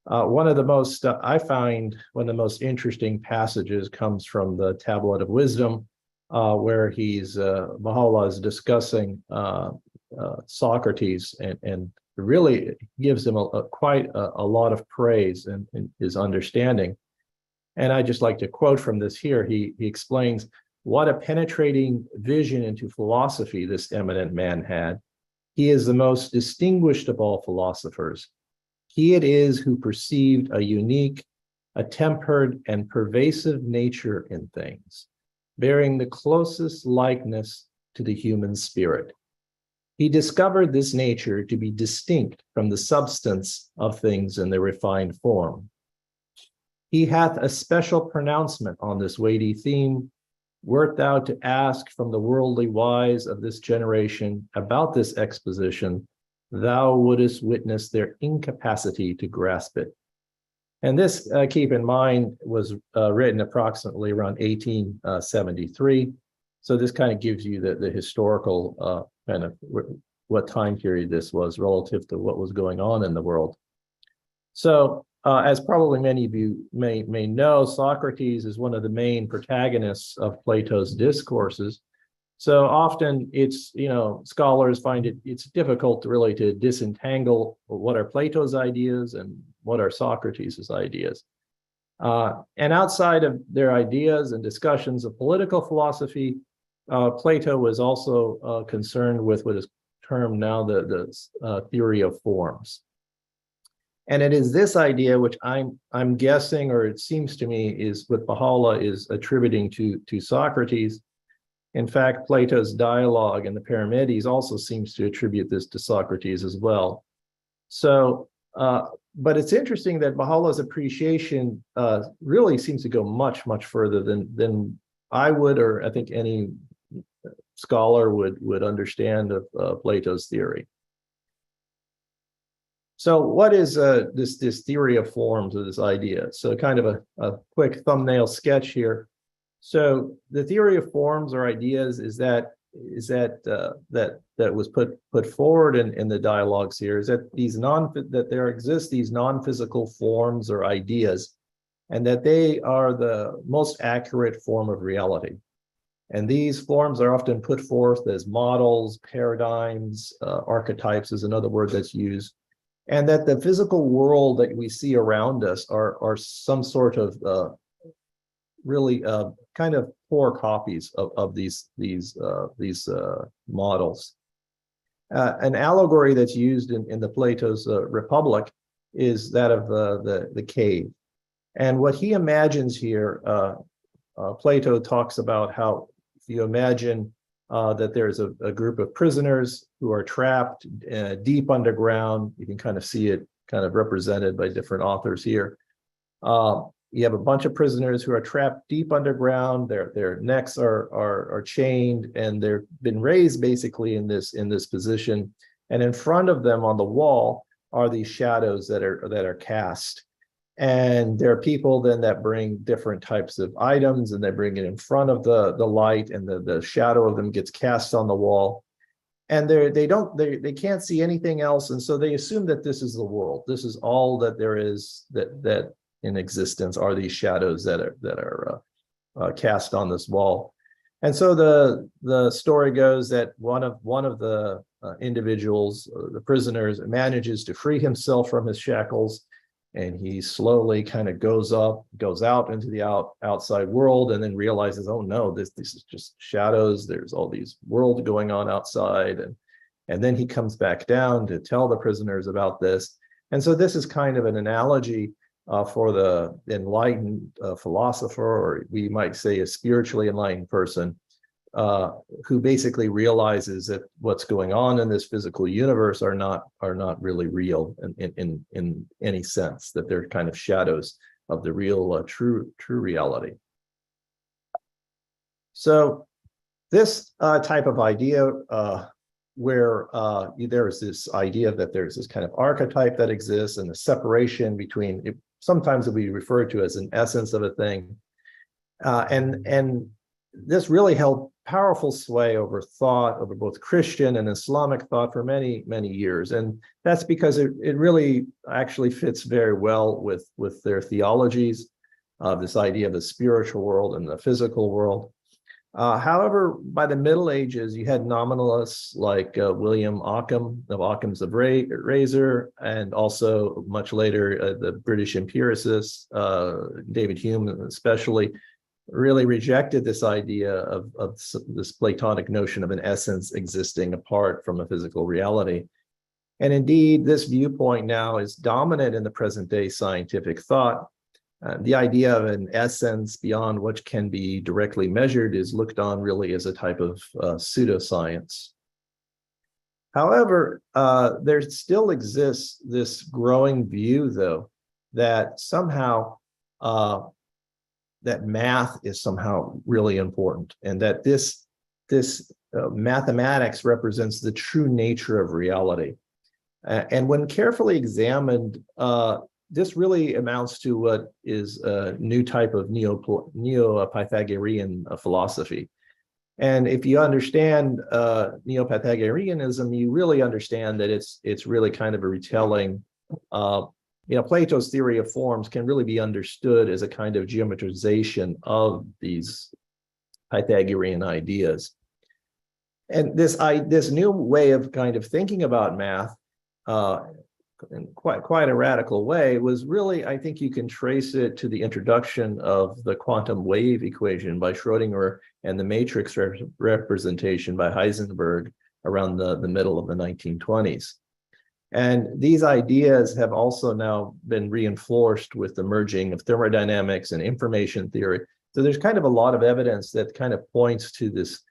One of the most, I find, one of the most interesting passages comes from the Tablet of Wisdom, where Baha'u'lláh is discussing Socrates and really gives him quite a lot of praise in his understanding. And I just like to quote from this here. He explains, "What a penetrating vision into philosophy this eminent man had. He is the most distinguished of all philosophers. He it is who perceived a unique, a tempered, and pervasive nature in things, bearing the closest likeness to the human spirit. He discovered this nature to be distinct from the substance of things in their refined form. He hath a special pronouncement on this weighty theme. Wert thou to ask from the worldly wise of this generation about this exposition, thou wouldest witness their incapacity to grasp it." And this, keep in mind, was written approximately around 1873. So this kind of gives you the historical kind of what time period this was relative to what was going on in the world. So as probably many of you may know, Socrates is one of the main protagonists of Plato's discourses. So often it's, scholars find it's difficult to disentangle what are Plato's ideas and what are Socrates' ideas. And outside of their ideas and discussions of political philosophy, Plato was also concerned with what is termed now the theory of forms. And it is this idea which I'm guessing, or it seems to me, is what Baha'u'lláh is attributing to Socrates. In fact, Plato's dialogue in the Parmenides also seems to attribute this to Socrates as well. So, but it's interesting that Baha'u'llah's appreciation really seems to go much, much further than I would, or I think any scholar would understand of Plato's theory. So what is this theory of forms, or this idea? So kind of a quick thumbnail sketch here. So the theory of forms or ideas is that was put forward in the dialogues here, is that there exist these non-physical forms or ideas, and that they are the most accurate form of reality. And these forms are often put forth as models, paradigms, archetypes is another word that's used, and that the physical world that we see around us are some sort of really kind of poor copies of these models. An allegory that's used in the Plato's Republic is that of the cave. And what he imagines here, Plato talks about how, if you imagine that there's a group of prisoners who are trapped deep underground, you can kind of see it kind of represented by different authors here. You have a bunch of prisoners who are trapped deep underground. Their necks are chained, and they've been raised basically in this position. And in front of them on the wall are these shadows that are cast. And there are people then that bring different types of items, and they bring it in front of the light, and the shadow of them gets cast on the wall. And they can't see anything else, and so they assume that this is the world. This is all that there is that in existence, are these shadows that are cast on this wall. And so the story goes that one of the individuals, the prisoners, manages to free himself from his shackles, and he slowly kind of goes out into the outside world, and then realizes, oh no, this is just shadows. There's all these world going on outside, and then he comes back down to tell the prisoners about this. And so this is kind of an analogy for the enlightened philosopher, or we might say a spiritually enlightened person, who basically realizes that what's going on in this physical universe are not really real in any sense, that they're kind of shadows of the real true reality. So this type of idea, where there's this idea that there's this kind of archetype that exists, and the separation between it, sometimes it'll be referred to as an essence of a thing, and this really held powerful sway over thought, over both Christian and Islamic thought for many years. And that's because it really actually fits very well with their theologies of this idea of the spiritual world and the physical world. However, by the Middle Ages, you had nominalists like William Ockham of Ockham's Razor, and also much later the British empiricists, David Hume especially, really rejected this idea of this Platonic notion of an essence existing apart from a physical reality. And indeed, this viewpoint now is dominant in the present day scientific thought. The idea of an essence beyond what can be directly measured is looked on really as a type of pseudoscience. However, there still exists this growing view, though, that somehow that math is somehow really important, and that this mathematics represents the true nature of reality. And when carefully examined, this really amounts to what is a new type of neo-Pythagorean philosophy. And if you understand neo-Pythagoreanism, you really understand that it's really kind of a retelling. Plato's theory of forms can really be understood as a kind of geometrization of these Pythagorean ideas. And this new way of kind of thinking about math, in quite a radical way, was really, I think you can trace it to the introduction of the quantum wave equation by Schrödinger and the matrix representation by Heisenberg around the middle of the 1920s. And these ideas have also now been reinforced with the merging of thermodynamics and information theory. So there's kind of a lot of evidence that kind of points to this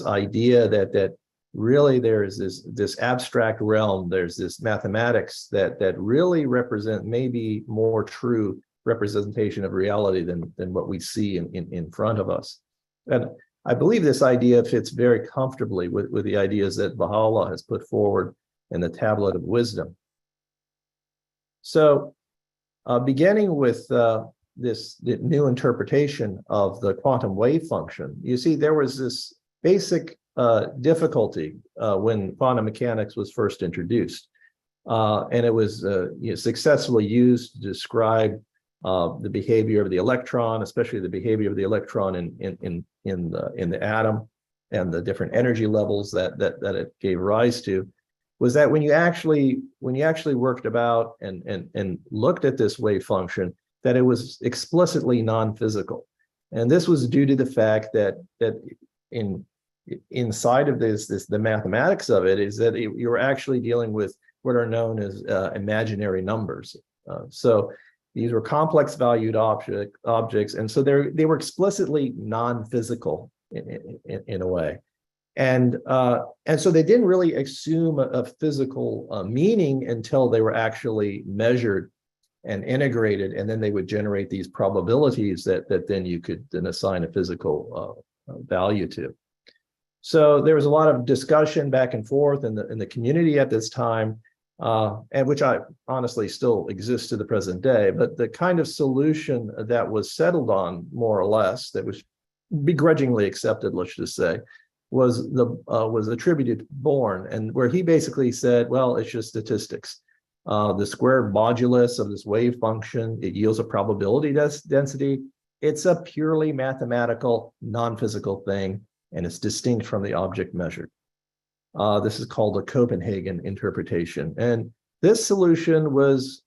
idea that really there's this abstract realm, there's this mathematics that really represent maybe more true representation of reality than what we see in front of us. And I believe this idea fits very comfortably with the ideas that Baha'u'lláh has put forward in the Tablet of Wisdom. So beginning with the new interpretation of the quantum wave function, you see there was this basic difficulty when quantum mechanics was first introduced. And it was successfully used to describe the behavior of the electron, especially the behavior of the electron in the atom and the different energy levels that it gave rise to. Was that when you actually worked about and looked at this wave function, that it was explicitly non-physical, and this was due to the fact that inside of the mathematics of it is that you were actually dealing with what are known as imaginary numbers. So these were complex valued objects, and so they were explicitly non-physical in a way. And so they didn't really assume a physical meaning until they were actually measured and integrated, and then they would generate these probabilities that then you could then assign a physical value to. So there was a lot of discussion back and forth in the community at this time, and which I honestly still exists to the present day. But the kind of solution that was settled on, more or less, that was begrudgingly accepted, let's just say, was attributed to Born, and where he basically said, well, it's just statistics. The square modulus of this wave function, it yields a probability density. It's a purely mathematical, non-physical thing, and it's distinct from the object measured. This is called the Copenhagen interpretation. And this solution was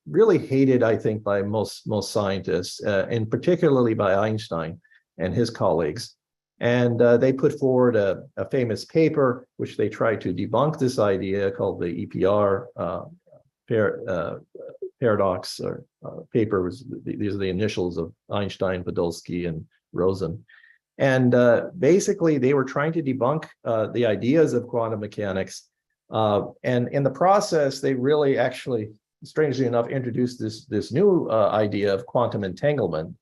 really hated, I think, by most scientists, and particularly by Einstein and his colleagues. And they put forward a famous paper, which they tried to debunk this idea, called the EPR paradox, or paper. These are the initials of Einstein, Podolsky, and Rosen. And basically, they were trying to debunk the ideas of quantum mechanics. And in the process, they really actually, strangely enough, introduced this new idea of quantum entanglement,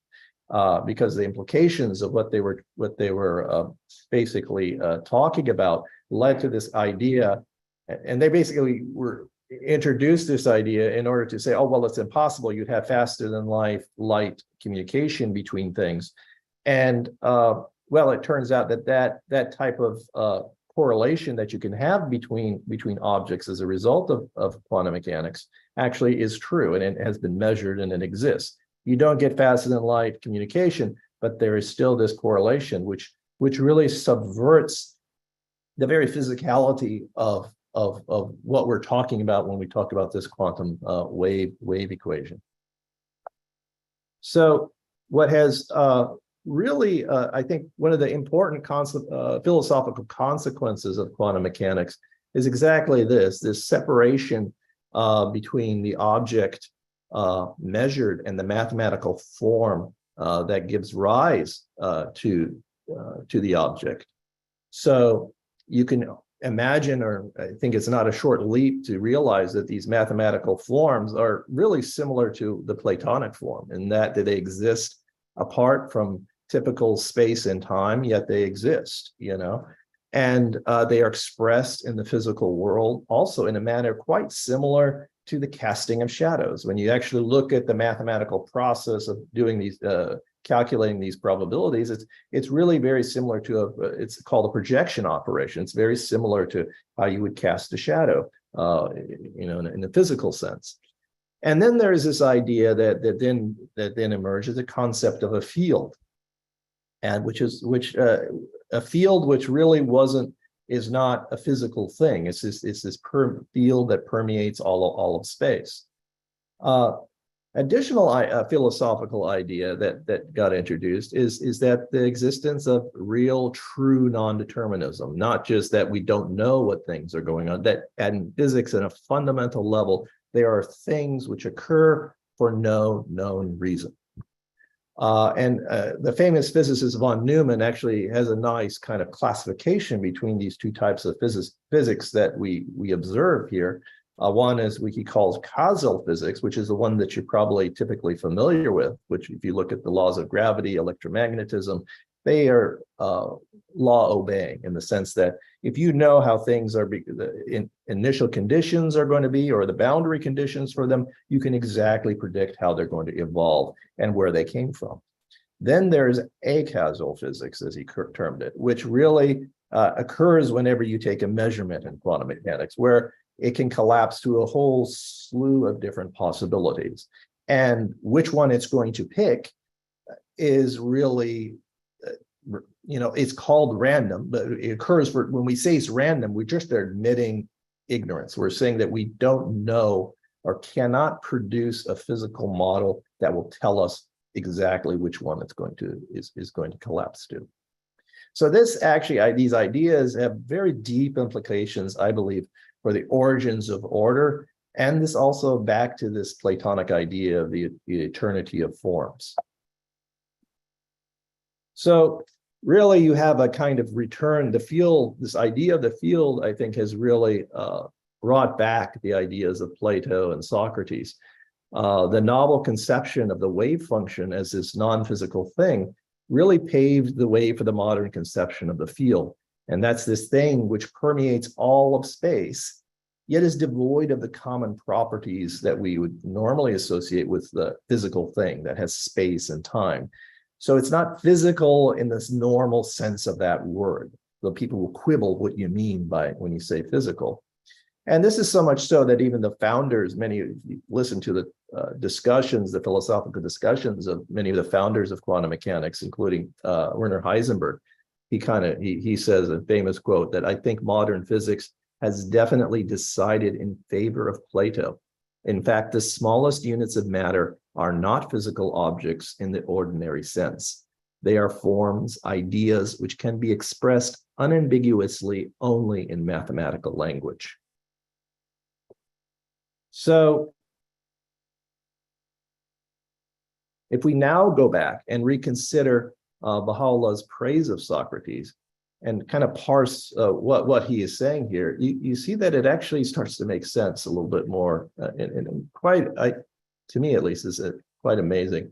because the implications of what they were basically talking about led to this idea. And they basically introduced this idea in order to say, oh, well, it's impossible. You'd have faster than light communication between things. And well, it turns out that type of correlation that you can have between objects as a result of quantum mechanics actually is true, and it has been measured and it exists. You don't get faster than light communication, but there is still this correlation, which really subverts the very physicality of what we're talking about when we talk about this quantum wave equation. So what has really, I think, one of the important philosophical consequences of quantum mechanics is exactly this separation between the object measured and the mathematical form that gives rise to the object. So you can imagine, or I think it's not a short leap to realize that these mathematical forms are really similar to the Platonic form, in that they exist apart from typical space and time, yet they exist, and they are expressed in the physical world also in a manner quite similar to the casting of shadows. When you actually look at the mathematical process of doing these, calculating these probabilities, it's really very similar to it's called a projection operation. It's very similar to how you would cast a shadow, in a physical sense. And then there is this idea that then emerges a concept of a field, and which a field which really is not a physical thing. It's this field that permeates all of space. Additional philosophical idea that got introduced is that the existence of real, true non-determinism, not just that we don't know what things are going on, that in physics at a fundamental level, there are things which occur for no known reason. And the famous physicist von Neumann actually has a nice kind of classification between these two types of physics that we observe here. One is what he calls causal physics, which is the one that you're probably typically familiar with, which if you look at the laws of gravity, electromagnetism, they are law obeying in the sense that if you know how things are, the initial conditions are going to be, or the boundary conditions for them, you can exactly predict how they're going to evolve and where they came from. Then there's acausal physics, as he termed it, which really occurs whenever you take a measurement in quantum mechanics, where it can collapse to a whole slew of different possibilities. And which one it's going to pick is really, it's called random, but it occurs when we say it's random, we just are admitting ignorance. We're saying that we don't know or cannot produce a physical model that will tell us exactly which one it's going to is going to collapse to. So this actually, these ideas have very deep implications, I believe, for the origins of order, and this also back to this Platonic idea of the eternity of forms. So really, you have a kind of return. The field, this idea of the field, I think, has really brought back the ideas of Plato and Socrates. The novel conception of the wave function as this non-physical thing really paved the way for the modern conception of the field. And that's this thing which permeates all of space, yet is devoid of the common properties that we would normally associate with the physical thing that has space and time. So it's not physical in this normal sense of that word, though people will quibble what you mean by when you say physical. And this is so much so that even the founders, many of you listen to the discussions, the philosophical discussions of many of the founders of quantum mechanics, including Werner Heisenberg. He says a famous quote that I think modern physics has definitely decided in favor of Plato. In fact, the smallest units of matter are not physical objects in the ordinary sense. They are forms, ideas, which can be expressed unambiguously only in mathematical language. So if we now go back and reconsider Baha'u'llah's praise of Socrates and kind of parse what he is saying here, you see that it actually starts to make sense a little bit more, and quite, to me at least, is quite amazing.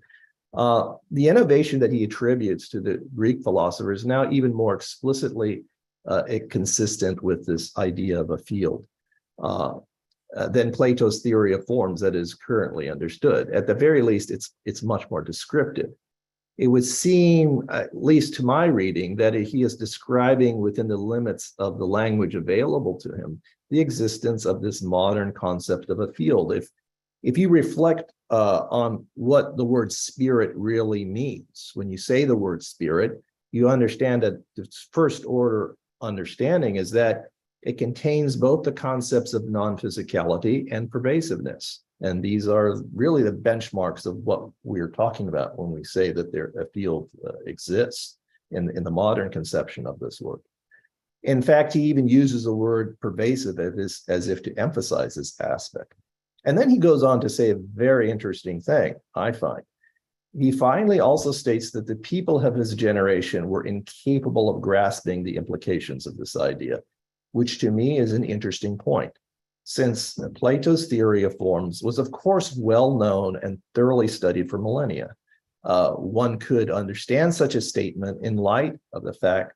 The innovation that he attributes to the Greek philosophers is now even more explicitly consistent with this idea of a field than Plato's theory of forms that is currently understood. At the very least, it's much more descriptive. It would seem, at least to my reading, that he is describing within the limits of the language available to him the existence of this modern concept of a field. If you reflect on what the word spirit really means, when you say the word spirit, you understand that the first order understanding is that it contains both the concepts of non-physicality and pervasiveness. And these are really the benchmarks of what we're talking about when we say that a field exists in the modern conception of this word. In fact, he even uses the word pervasive as if to emphasize this aspect. And then he goes on to say a very interesting thing, I find. He finally also states that the people of his generation were incapable of grasping the implications of this idea, which to me is an interesting point, since Plato's theory of forms was, of course, well known and thoroughly studied for millennia. One could understand such a statement in light of the fact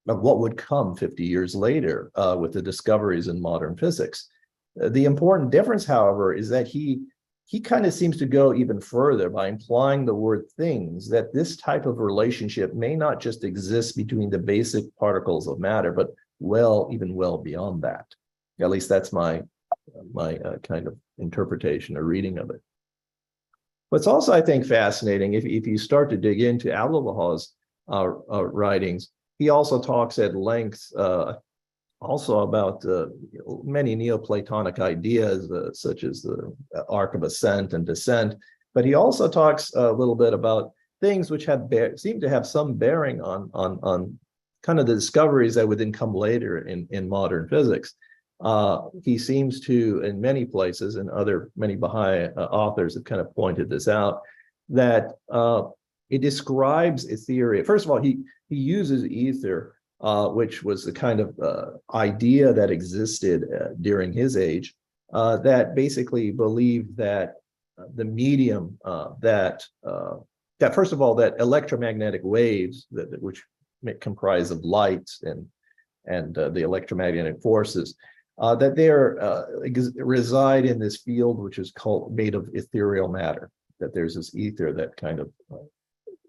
of what would come 50 years later with the discoveries in modern physics. The important difference, however, is that he kind of seems to go even further by implying the word things, that this type of relationship may not just exist between the basic particles of matter, but even well beyond that. At least that's my kind of interpretation or reading of it. What's also, I think, fascinating, if you start to dig into Abdu'l-Bahá's writings, he also talks at length also about many Neoplatonic ideas, such as the arc of ascent and descent, but he also talks a little bit about things which seem to have some bearing on kind of the discoveries that would then come later in modern physics. He seems to, in many places, and many Baha'i authors have kind of pointed this out, that it describes a theory. First of all, he uses ether, which was the kind of idea that existed during his age, that basically believed that the medium that that first of all, that electromagnetic waves which comprise of light and the electromagnetic forces, that they reside in this field which is made of ethereal matter. That there's this ether that kind of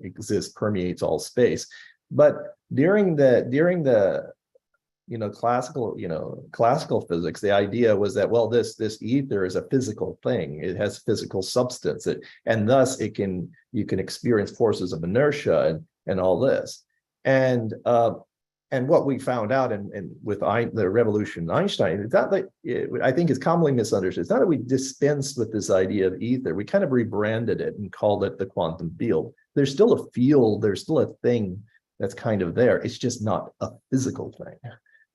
exists, permeates all space. But during the classical physics, the idea was that, well, this ether is a physical thing. It has physical substance, and thus you can experience forces of inertia and all this. And what we found out with the revolution in Einstein, it's not that I think is commonly misunderstood. It's not that we dispensed with this idea of ether. We kind of rebranded it and called it the quantum field. There's still a field. There's still a thing that's kind of there. It's just not a physical thing.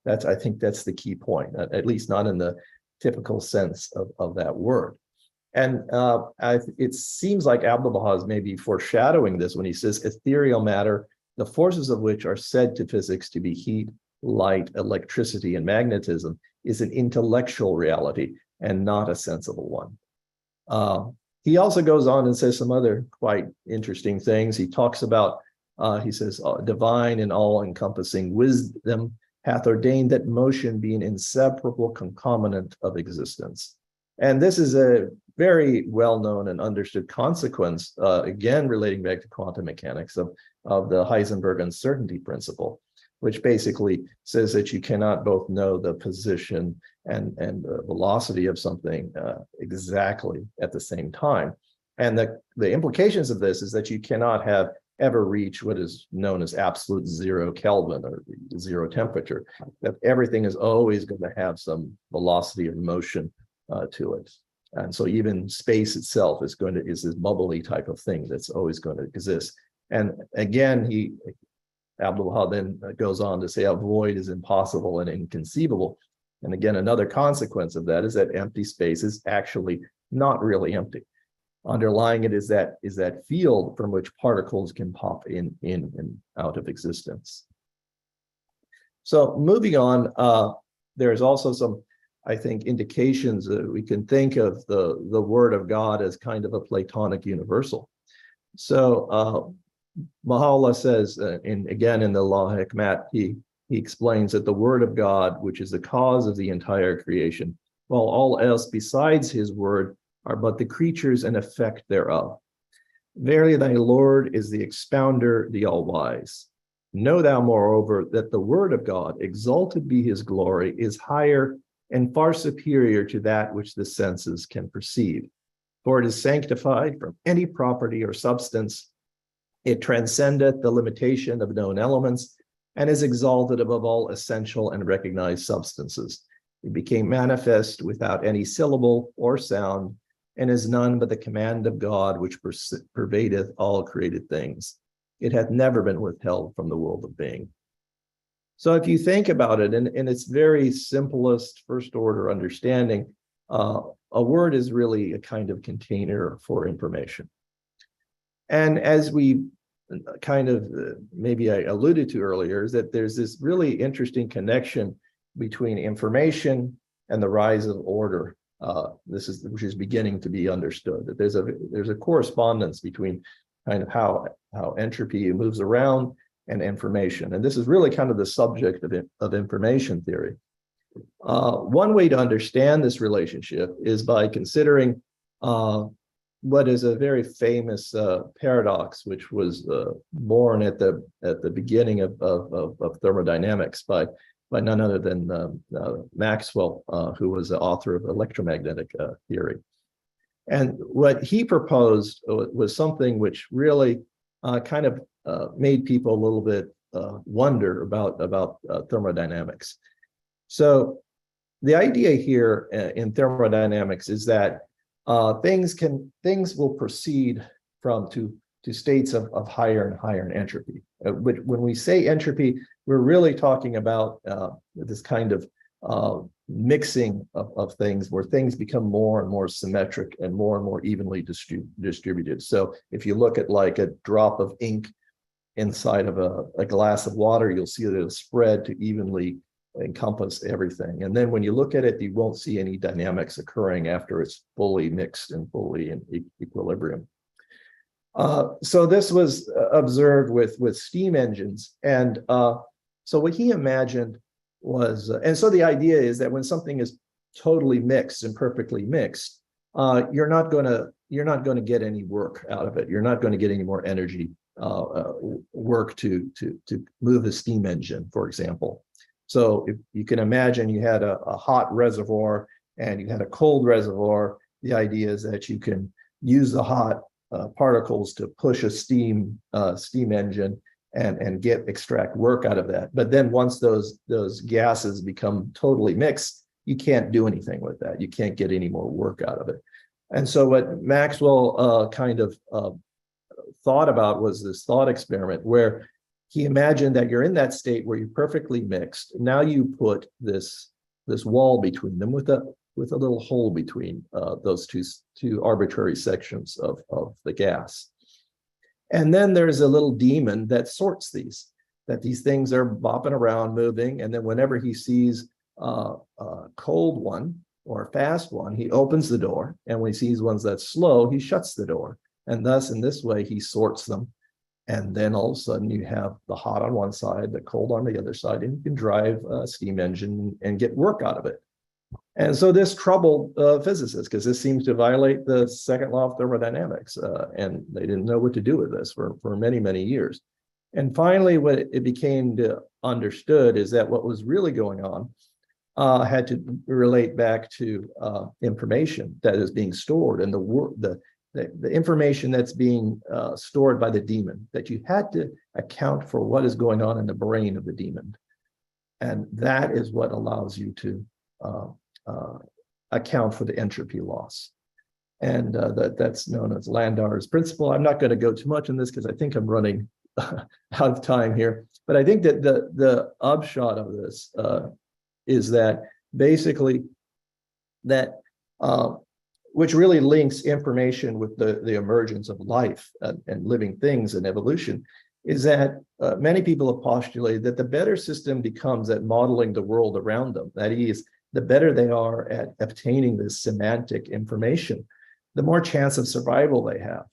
I think that's the key point, at least not in the typical sense of that word. And it seems like Abdu'l-Baha is maybe foreshadowing this when he says ethereal matter, the forces of which are said to physics to be heat, light, electricity, and magnetism, is an intellectual reality and not a sensible one. He also goes on and says some other quite interesting things. He talks about, he says, divine and all-encompassing wisdom hath ordained that motion be an inseparable concomitant of existence. And this is a very well-known and understood consequence, again, relating back to quantum mechanics of the Heisenberg uncertainty principle, which basically says that you cannot both know the position and the velocity of something exactly at the same time. And the implications of this is that you cannot ever reach what is known as absolute zero Kelvin or zero temperature, that everything is always going to have some velocity of motion to it. And so even space itself is this bubbly type of thing that's always going to exist. And again, Abdu'l-Baha then goes on to say a void is impossible and inconceivable. And again, another consequence of that is that empty space is actually not really empty. Underlying it is that field from which particles can pop in and out of existence. So moving on, there's also some, I think, indications that we can think of the Word of God as kind of a Platonic universal. So Baha'u'lláh says, again in the Law Hikmat, he explains that the Word of God, which is the cause of the entire creation, while all else besides his word are but the creatures and effect thereof. Verily thy Lord is the expounder, the all-wise. Know thou, moreover, that the Word of God, exalted be his glory, is higher and far superior to that which the senses can perceive. For it is sanctified from any property or substance. It transcendeth the limitation of known elements and is exalted above all essential and recognized substances. It became manifest without any syllable or sound, and is none but the command of God which pervadeth all created things. It hath never been withheld from the world of being. So if you think about it, in its very simplest first order understanding, a word is really a kind of container for information. And as we kind of maybe I alluded to earlier, is that there's this really interesting connection between information and the rise of order. Which is beginning to be understood. That there's a correspondence between kind of how entropy moves around and information, and this is really kind of the subject of information theory. One way to understand this relationship is by considering what is a very famous paradox, which was born at the beginning of thermodynamics by none other than Maxwell, who was the author of electromagnetic theory. And what he proposed was something which really kind of made people a little bit wonder about thermodynamics. So the idea here in thermodynamics is that things will proceed to states of higher and higher in entropy. But when we say entropy, we're really talking about this kind of mixing of things where things become more and more symmetric and more evenly distributed. So if you look at like a drop of ink inside of a glass of water, you'll see that it'll spread to evenly encompass everything. And then when you look at it, you won't see any dynamics occurring after it's fully mixed and fully in equilibrium. So this was observed with steam engines. And so what he imagined was, and so the idea is that when something is totally mixed and perfectly mixed, you're not going to get any work out of it. You're not going to get any more energy work to move a steam engine, for example. So if you can imagine you had a hot reservoir and you had a cold reservoir, the idea is that you can use the hot particles to push a steam engine and extract work out of that. But then once those gases become totally mixed, you can't do anything with that. You can't get any more work out of it. And so what Maxwell kind of thought about was this thought experiment where he imagined that you're in that state where you're perfectly mixed. Now you put this wall between them with a little hole between those two arbitrary sections of the gas. And then there's a little demon that sorts these things are bopping around, moving. And then whenever he sees a cold one or a fast one, he opens the door. And when he sees ones that's slow, he shuts the door. And thus, in this way, he sorts them. And then all of a sudden you have the hot on one side, the cold on the other side, and you can drive a steam engine and get work out of it. And so this troubled physicists because this seems to violate the second law of thermodynamics. And they didn't know what to do with this for many, many years. And finally, what it became understood is that what was really going on had to relate back to information that is being stored and the information that's being stored by the demon, that you had to account for what is going on in the brain of the demon. And that is what allows you to account for the entropy loss. And that's known as Landauer's principle. I'm not going to go too much on this because I think I'm running out of time here. But I think that the upshot of this is that basically that which really links information with the emergence of life and living things and evolution, is that many people have postulated that the better system becomes at modeling the world around them. That is, the better they are at obtaining this semantic information, the more chance of survival they have.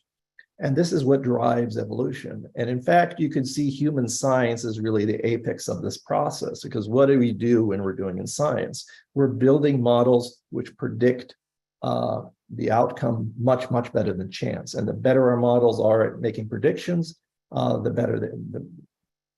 And this is what drives evolution. And in fact, you can see human science as really the apex of this process, because what do we do when we're doing in science? We're building models which predict the outcome much, much better than chance. And the better our models are at making predictions, the better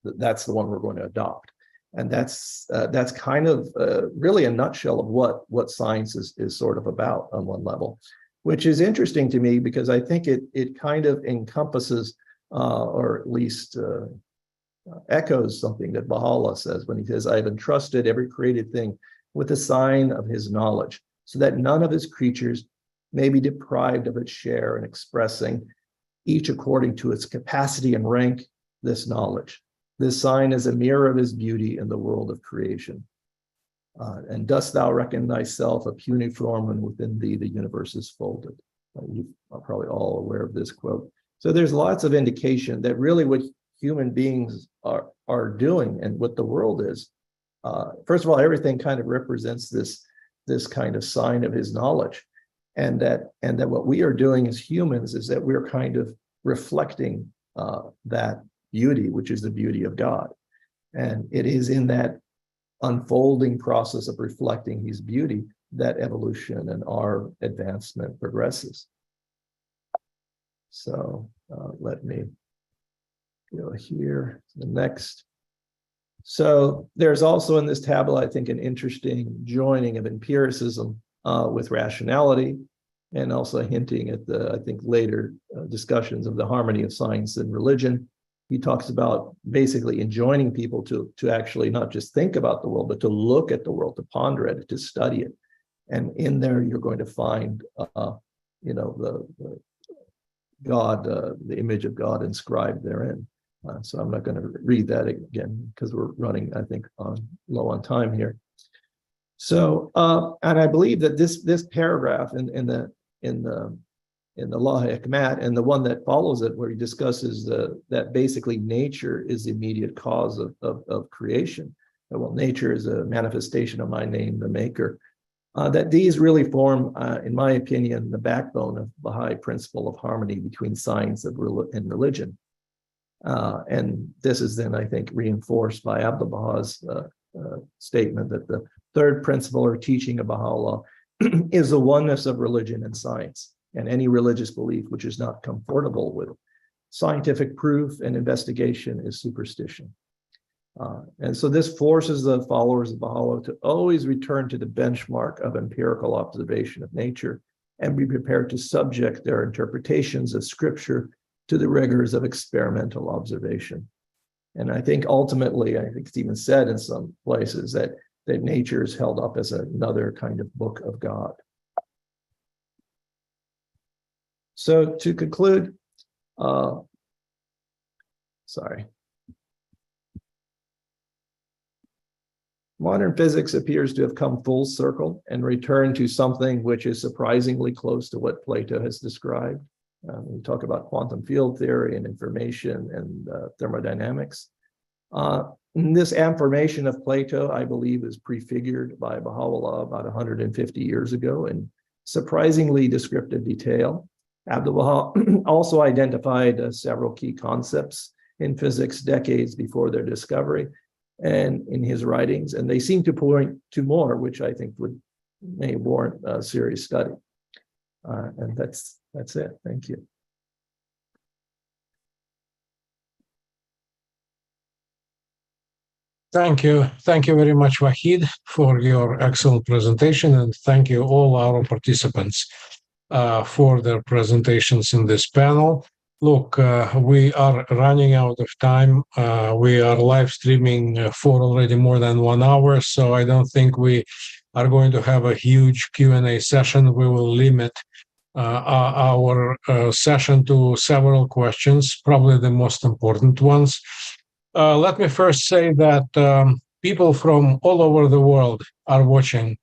that's the one we're going to adopt. And that's kind of really a nutshell of what science is sort of about on one level, which is interesting to me because I think it kind of encompasses or at least echoes something that Baha'u'lláh says when he says, "I've entrusted every created thing with a sign of his knowledge, so that none of his creatures may be deprived of its share in expressing, each according to its capacity and rank, this knowledge. This sign is a mirror of his beauty in the world of creation. And dost thou reckon thyself a puny form when within thee the universe is folded?" You are probably all aware of this quote. So there's lots of indication that really what human beings are doing and what the world is, first of all, everything kind of represents this kind of sign of his knowledge. And that what we are doing as humans is that we're kind of reflecting that beauty, which is the beauty of God. And it is in that unfolding process of reflecting his beauty that evolution and our advancement progresses. So let me go here to the next. So there's also in this tablet, I think, an interesting joining of empiricism with rationality, and also hinting at the, I think, later discussions of the harmony of science and religion. He talks about basically enjoining people to actually not just think about the world, but to look at the world, to ponder it, to study it. And in there, you're going to find, the God, the image of God inscribed therein. So I'm not going to read that again because we're running, I think, low on time here. So, and I believe that this paragraph in the Law Hikmat and the one that follows it, where he discusses that basically nature is the immediate cause of creation. Well, nature is a manifestation of my name, the Maker. that these really form, in my opinion, the backbone of Baha'i principle of harmony between science and religion. And this is then, I think, reinforced by Abdu'l-Baha's statement that the third principle or teaching of Baha'u'lláh is the oneness of religion and science, and any religious belief which is not comfortable with scientific proof and investigation is superstition. And so this forces the followers of Baha'u'lláh to always return to the benchmark of empirical observation of nature and be prepared to subject their interpretations of scripture to the rigors of experimental observation. And I think ultimately, I think it's even said in some places that nature is held up as another kind of book of God. So to conclude, modern physics appears to have come full circle and returned to something which is surprisingly close to what Plato has described. We talk about quantum field theory and information and thermodynamics. This affirmation of Plato, I believe, is prefigured by Baha'u'lláh about 150 years ago in surprisingly descriptive detail. Abdu'l-Baha also identified several key concepts in physics decades before their discovery and in his writings, and they seem to point to more, which I think may warrant a serious study. And that's it. Thank you. Thank you. Thank you very much, Vahid, for your excellent presentation. And thank you all our participants for their presentations in this panel. Look, we are running out of time. We are live streaming for already more than 1 hour, so I don't think we are going to have a huge Q&A session. We will limit our session to several questions, probably the most important ones. Let me first say that people from all over the world are watching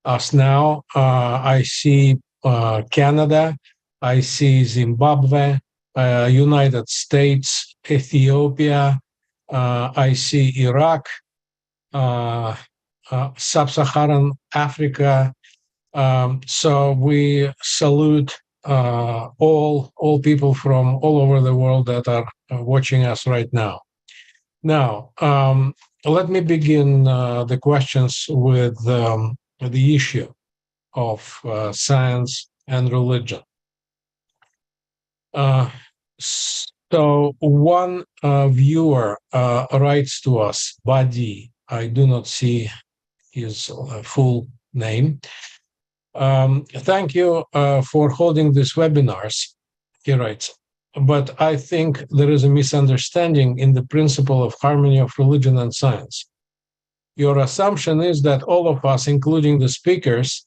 us now. I see Canada, I see Zimbabwe, United States, Ethiopia, I see Iraq, Sub-Saharan Africa. So we salute all people from all over the world that are watching us right now. Now, let me begin the questions with the issue of science and religion. So one viewer writes to us, Badi, I do not see his full name. Thank you for holding these webinars, he writes. But I think there is a misunderstanding in the principle of harmony of religion and science. Your assumption is that all of us, including the speakers,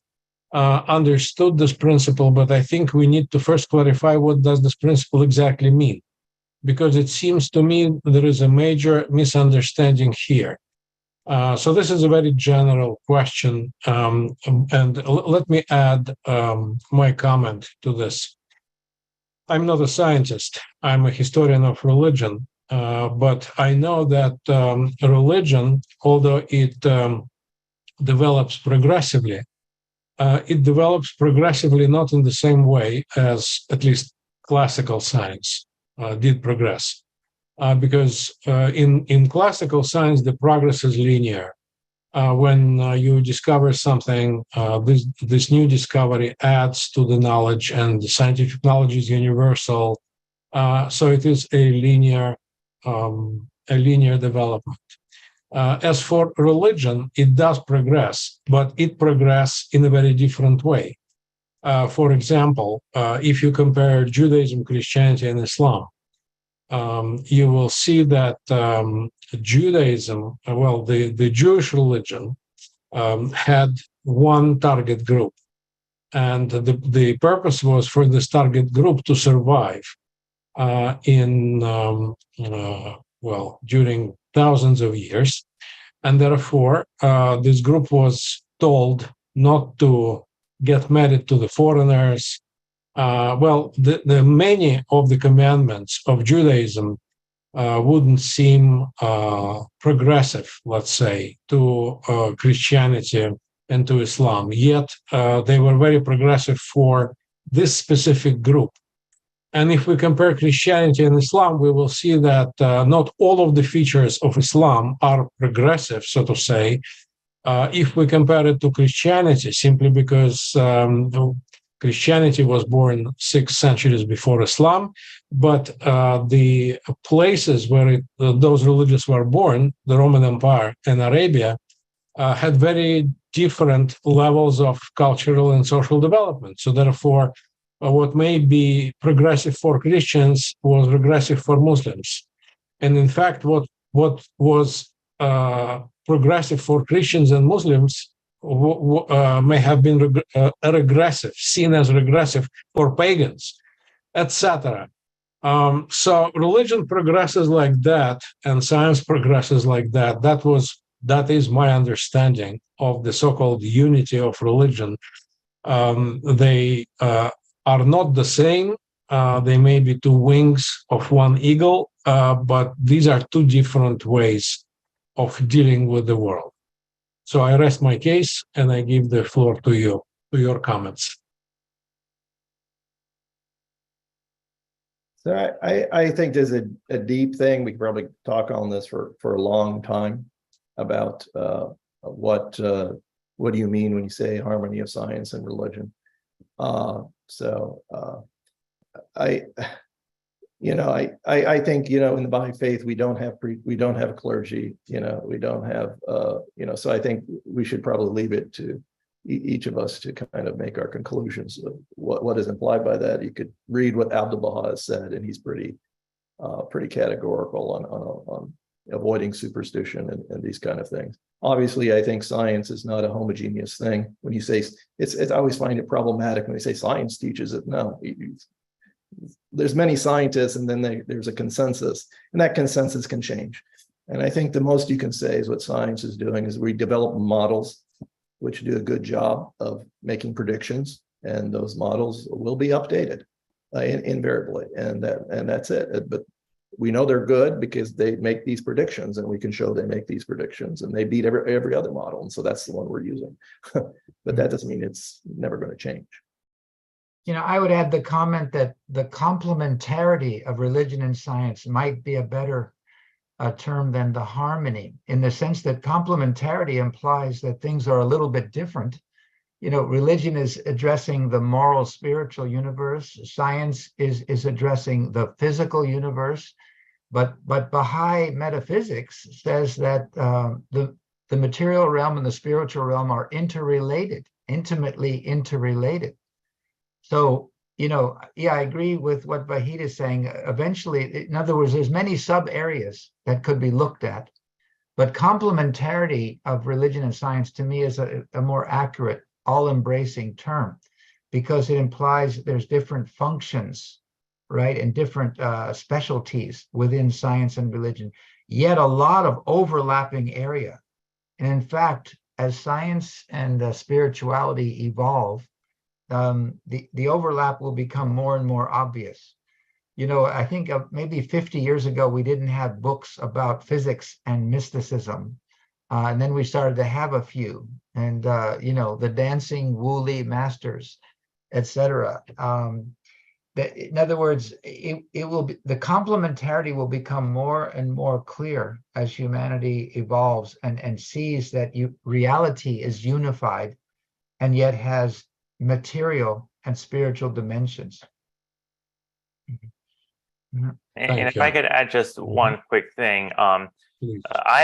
understood this principle, but I think we need to first clarify what does this principle exactly mean, because it seems to me there is a major misunderstanding here. So this is a very general question, and let me add my comment to this. I'm not a scientist, I'm a historian of religion, but I know that religion, although it develops progressively not in the same way as at least classical science did progress. Because in classical science, the progress is linear. When you discover something, this new discovery adds to the knowledge, and the scientific knowledge is universal. So it is a linear development. As for religion, it does progress, but it progresses in a very different way. For example, if you compare Judaism, Christianity, and Islam, you will see that Judaism, the Jewish religion, had one target group. And the purpose was for this target group to survive during thousands of years. And therefore, this group was told not to get married to the foreigners. The many of the commandments of Judaism wouldn't seem progressive, let's say, to Christianity and to Islam, yet they were very progressive for this specific group. And if we compare Christianity and Islam, we will see that not all of the features of Islam are progressive, so to say, if we compare it to Christianity, simply because Christianity was born 6 centuries before Islam, but the places where those religions were born, the Roman Empire and Arabia, had very different levels of cultural and social development. So therefore, what may be progressive for Christians was regressive for Muslims. And in fact, what was progressive for Christians and Muslims may have been regressive, seen as regressive for pagans, etc. So religion progresses like that, and science progresses like that. That is my understanding of the so-called unity of religion. They are not the same. They may be two wings of one eagle, but these are two different ways of dealing with the world. So I rest my case and I give the floor to you, to your comments. So I think there's a deep thing. We could probably talk on this for a long time about what do you mean when you say harmony of science and religion. I think, in the Baha'i faith, we don't have clergy, we don't have, so I think we should probably leave it to each of us to kind of make our conclusions of what is implied by that. You could read what Abdul Baha has said, and he's pretty categorical on avoiding superstition and these kind of things. Obviously, I think science is not a homogeneous thing. When you say it's I always find it problematic when they say science teaches it. No, there's many scientists, and then there's a consensus, and that consensus can change. And I think the most you can say is what science is doing is we develop models which do a good job of making predictions, and those models will be updated invariably, and that's it. But we know they're good because they make these predictions, and we can show they make these predictions, and they beat every other model, and so that's the one we're using. But that doesn't mean it's never going to change. I would add the comment that the complementarity of religion and science might be a better term than the harmony, in the sense that complementarity implies that things are a little bit different. Religion is addressing the moral, spiritual universe. Science is addressing the physical universe. But Baha'i metaphysics says that the material realm and the spiritual realm are interrelated, intimately interrelated. So, I agree with what Vahid is saying. Eventually, in other words, there's many sub areas that could be looked at, but complementarity of religion and science to me is a more accurate, all-embracing term, because it implies there's different functions, right, and different specialties within science and religion, yet a lot of overlapping area. And in fact, as science and spirituality evolve, the overlap will become more and more obvious. I think maybe 50 years ago, we didn't have books about physics and mysticism. And then we started to have a few, and, the dancing Woolley masters, etc. In other words, it will be, the complementarity will become more and more clear as humanity evolves and sees that reality is unified and yet has material and spiritual dimensions. And if I could add just one quick thing, I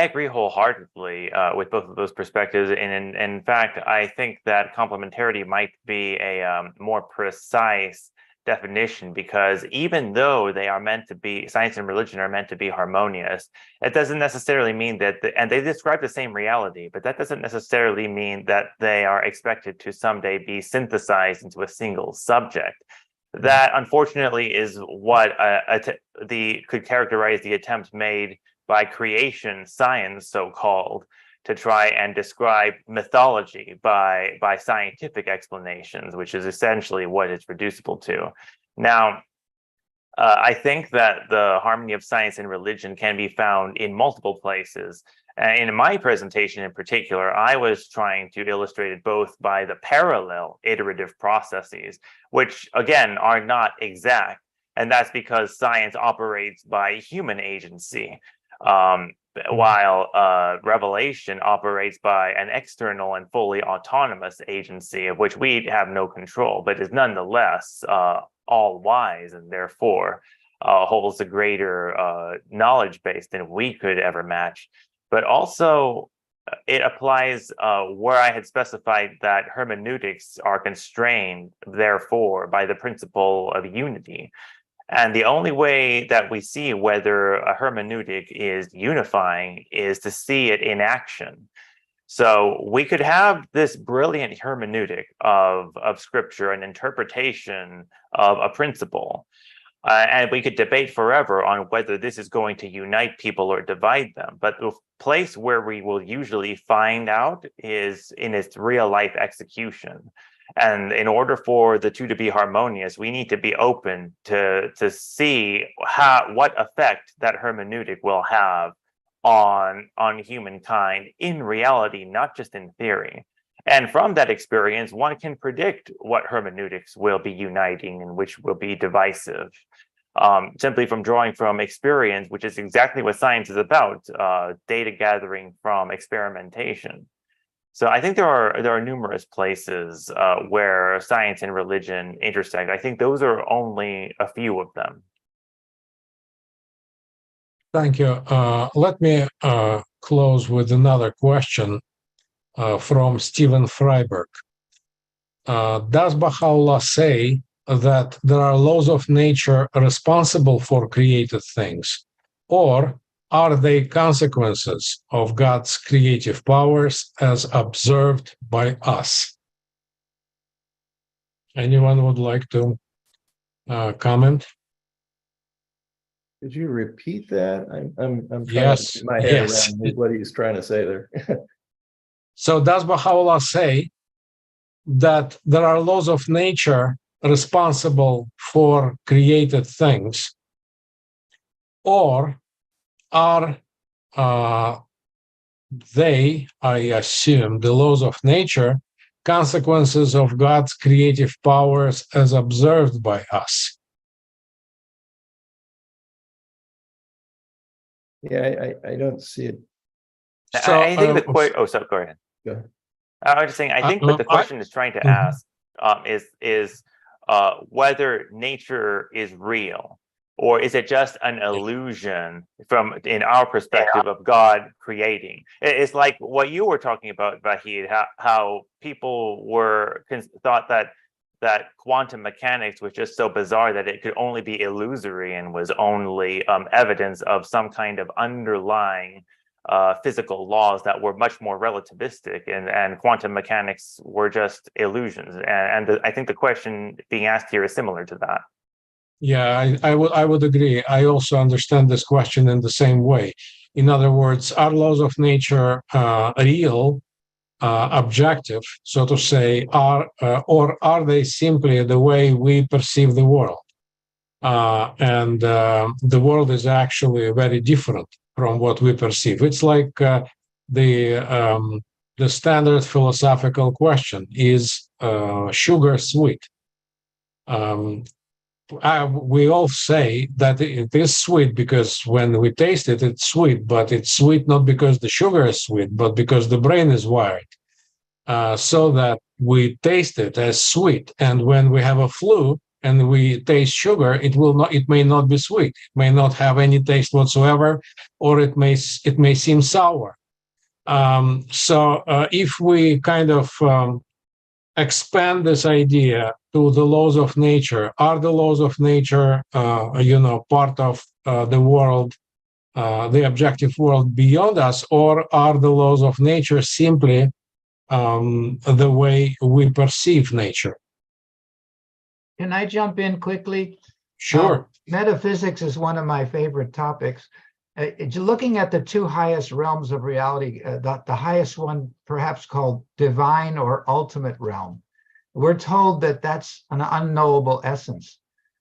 agree wholeheartedly with both of those perspectives. And in fact, I think that complementarity might be a more precise definition, because even though they are meant to be, science and religion are meant to be harmonious, it doesn't necessarily mean that, and they describe the same reality, but that doesn't necessarily mean that they are expected to someday be synthesized into a single subject. That, unfortunately, is what could characterize the attempt made by creation science, so-called, to try and describe mythology by scientific explanations, which is essentially what it's reducible to. Now, I think that the harmony of science and religion can be found in multiple places, And in my presentation in particular, I was trying to illustrate it both by the parallel iterative processes, which again are not exact. And that's because science operates by human agency, while revelation operates by an external and fully autonomous agency of which we have no control, but is nonetheless all wise and therefore holds a greater knowledge base than we could ever match. But also it applies where I had specified that hermeneutics are constrained, therefore, by the principle of unity. And the only way that we see whether a hermeneutic is unifying is to see it in action. So we could have this brilliant hermeneutic of scripture, an interpretation of a principle, and we could debate forever on whether this is going to unite people or divide them. But the place where we will usually find out is in its real life execution. And in order for the two to be harmonious, we need to be open to see what effect that hermeneutic will have on humankind in reality, not just in theory. And from that experience, one can predict what hermeneutics will be uniting and which will be divisive, simply from drawing from experience, which is exactly what science is about, data gathering from experimentation. So I think there are numerous places where science and religion intersect. I think those are only a few of them. Thank you. Let me close with another question from Stephen Freiberg. Does Baha'u'lláh say that there are laws of nature responsible for created things, or are they consequences of God's creative powers as observed by us? Anyone would like to comment? Could you repeat that? I'm trying Yes, to get my head yes. around what he's trying to say there. So does Baha'u'lláh say that there are laws of nature responsible for created things, or are they, I assume, the laws of nature, consequences of God's creative powers as observed by us? Yeah, I don't see it. So, I think so go ahead. Go ahead. I was just saying, I think what the question is trying to ask is whether nature is real, or is it just an illusion from, in our perspective, of God creating? It's like what you were talking about, Vahid, how people thought that quantum mechanics was just so bizarre that it could only be illusory and was only evidence of some kind of underlying physical laws that were much more relativistic, and quantum mechanics were just illusions. And I think the question being asked here is similar to that. Yeah, I would agree. I also understand this question in the same way. In other words, are laws of nature real, objective, so to say, or are they simply the way we perceive the world? And the world is actually very different from what we perceive. It's like the standard philosophical question: is sugar sweet? We all say that it is sweet because when we taste it, it's sweet, but it's sweet not because the sugar is sweet, but because the brain is wired so that we taste it as sweet. And when we have a flu and we taste sugar, it may not be sweet, it may not have any taste whatsoever, or it may seem sour. So if we kind of expand this idea to the laws of nature, are the laws of nature, part of the world, the objective world beyond us, or are the laws of nature simply the way we perceive nature? Can I jump in quickly? Sure. Metaphysics is one of my favorite topics. Looking at the two highest realms of reality, the highest one perhaps called divine or ultimate realm, we're told that that's an unknowable essence.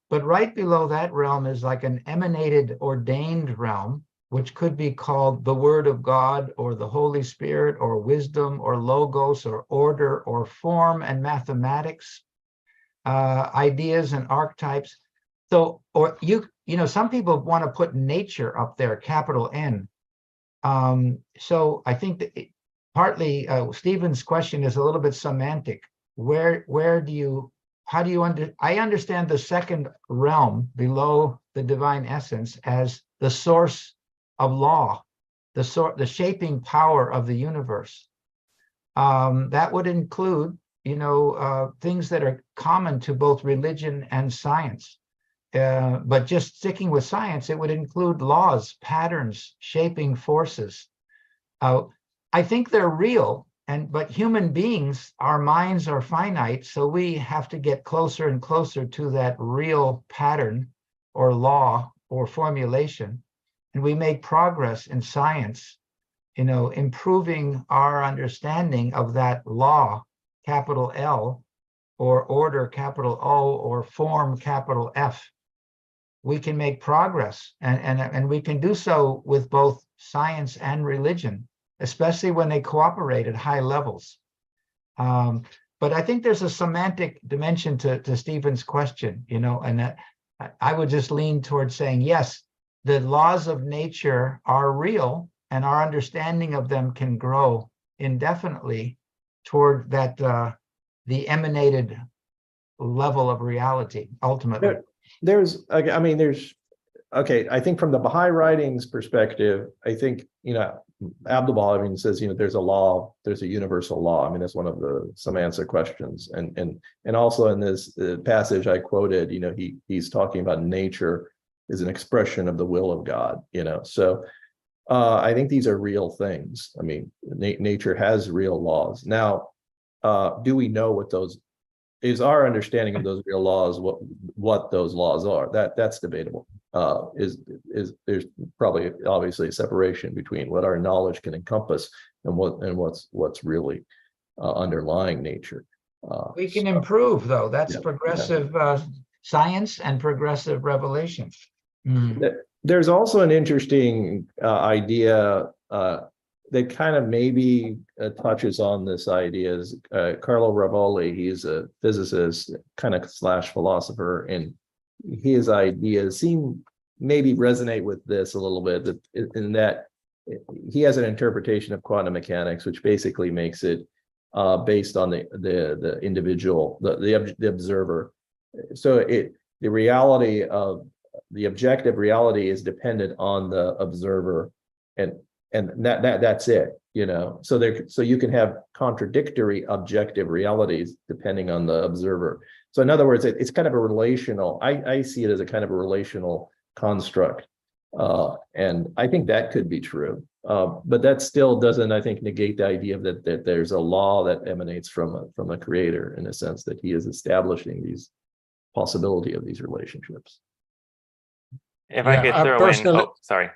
But right below that realm is like an emanated, ordained realm, which could be called the Word of God or the Holy Spirit or wisdom or logos or order or form and mathematics, ideas and archetypes. So, or you know, some people want to put nature up there, capital N. So I think that partly Stephen's question is a little bit semantic. Where do you, how do you I understand the second realm below the divine essence as the source of law, the shaping power of the universe. That would include, you know, things that are common to both religion and science. But just sticking with science, it would include laws, patterns, shaping forces. I think they're real, but human beings, our minds are finite, so we have to get closer and closer to that real pattern or law or formulation. And we make progress in science, you know, improving our understanding of that law, capital L, or order, capital O, or form, capital F. We can make progress, and we can do so with both science and religion, especially when they cooperate at high levels. But I think there's a semantic dimension to Stephen's question, you know, and that I would just lean towards saying, yes, the laws of nature are real, and our understanding of them can grow indefinitely toward that the emanated level of reality, ultimately. I think from the Baha'i writings perspective, I think, you know, Abdu'l-Baha says, you know, there's a law, there's a universal law. I mean, that's one of the some answer questions. And also in this passage I quoted, you know, he's talking about nature is an expression of the will of God, you know. So I think these are real things. I mean, nature has real laws. Now, do we know what those is? Our understanding of those real laws, what those laws are, that's debatable. There's probably obviously a separation between what our knowledge can encompass and what's really underlying nature. We can improve, though. That's progressive science and progressive revelation. There's also an interesting idea that kind of maybe touches on this idea is Carlo Rovelli. He's a physicist, kind of / philosopher, and his ideas seem maybe resonate with this a little bit, in that he has an interpretation of quantum mechanics, which basically makes it based on the individual, the observer. So the reality of the objective reality is dependent on the observer, and that's it, you know. So you can have contradictory objective realities depending on the observer. So in other words, it's kind of a relational. I see it as a kind of a relational construct, and I think that could be true. But that still doesn't, I think, negate the idea that there's a law that emanates from a creator, in a sense that he is establishing these possibility of these relationships. If I could throw in, oh, sorry.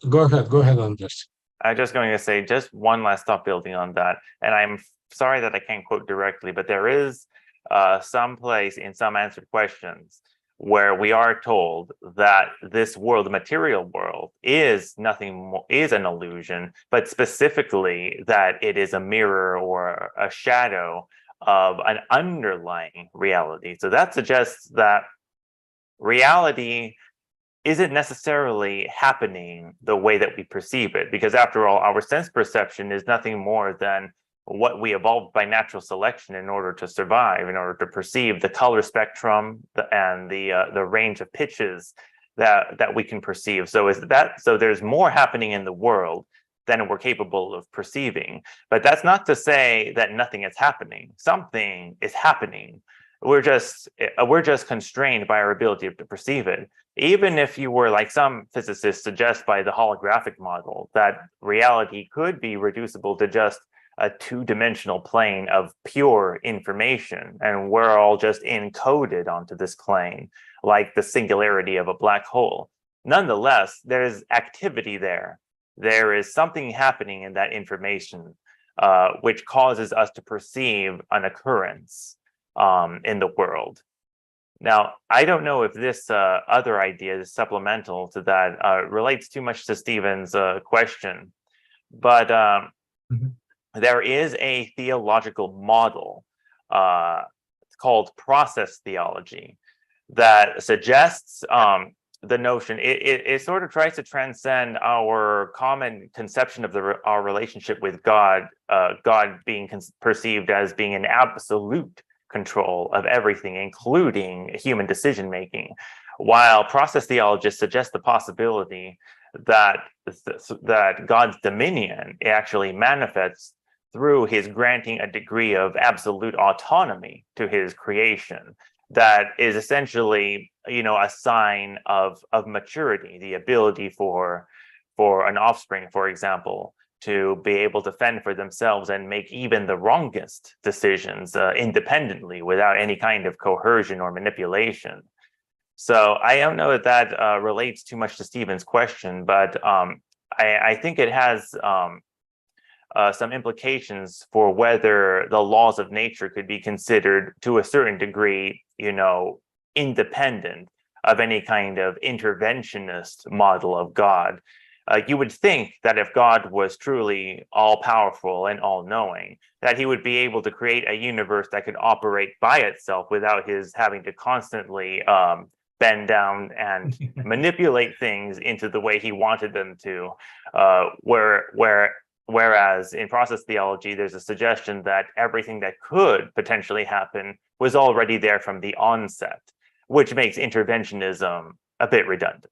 Go ahead, Andres. I'm just going to say just one last thought building on that. And I'm sorry that I can't quote directly, but there is some place in some answered questions where we are told that this world, the material world, is nothing more, is an illusion, but specifically that it is a mirror or a shadow of an underlying reality. So that suggests that reality isn't necessarily happening the way that we perceive it, because after all, our sense perception is nothing more than what we evolved by natural selection in order to survive, in order to perceive the color spectrum and the range of pitches that we can perceive. So there's more happening in the world than we're capable of perceiving. But that's not to say that nothing is happening. Something is happening. We're just constrained by our ability to perceive it. Even if you were, like some physicists suggest by the holographic model, that reality could be reducible to just a two-dimensional plane of pure information, and we're all just encoded onto this plane, like the singularity of a black hole. Nonetheless, there's activity there. There is something happening in that information, which causes us to perceive an occurrence in the world. Now, I don't know if this other idea is supplemental to that, relates too much to Stephen's question, but there is a theological model called process theology that suggests the notion, it sort of tries to transcend our common conception of our relationship with God, God being perceived as being in absolute control of everything, including human decision making, while process theologists suggest the possibility that God's dominion actually manifests through his granting a degree of absolute autonomy to his creation that is essentially, a sign of maturity, the ability for an offspring, for example, to be able to fend for themselves and make even the wrongest decisions independently without any kind of coercion or manipulation. So I don't know if that relates too much to Stephen's question, but I think it has some implications for whether the laws of nature could be considered to a certain degree, independent of any kind of interventionist model of God. You would think that if God was truly all-powerful and all-knowing, that he would be able to create a universe that could operate by itself without his having to constantly bend down and manipulate things into the way he wanted them to. Whereas in process theology, there's a suggestion that everything that could potentially happen was already there from the onset, which makes interventionism a bit redundant.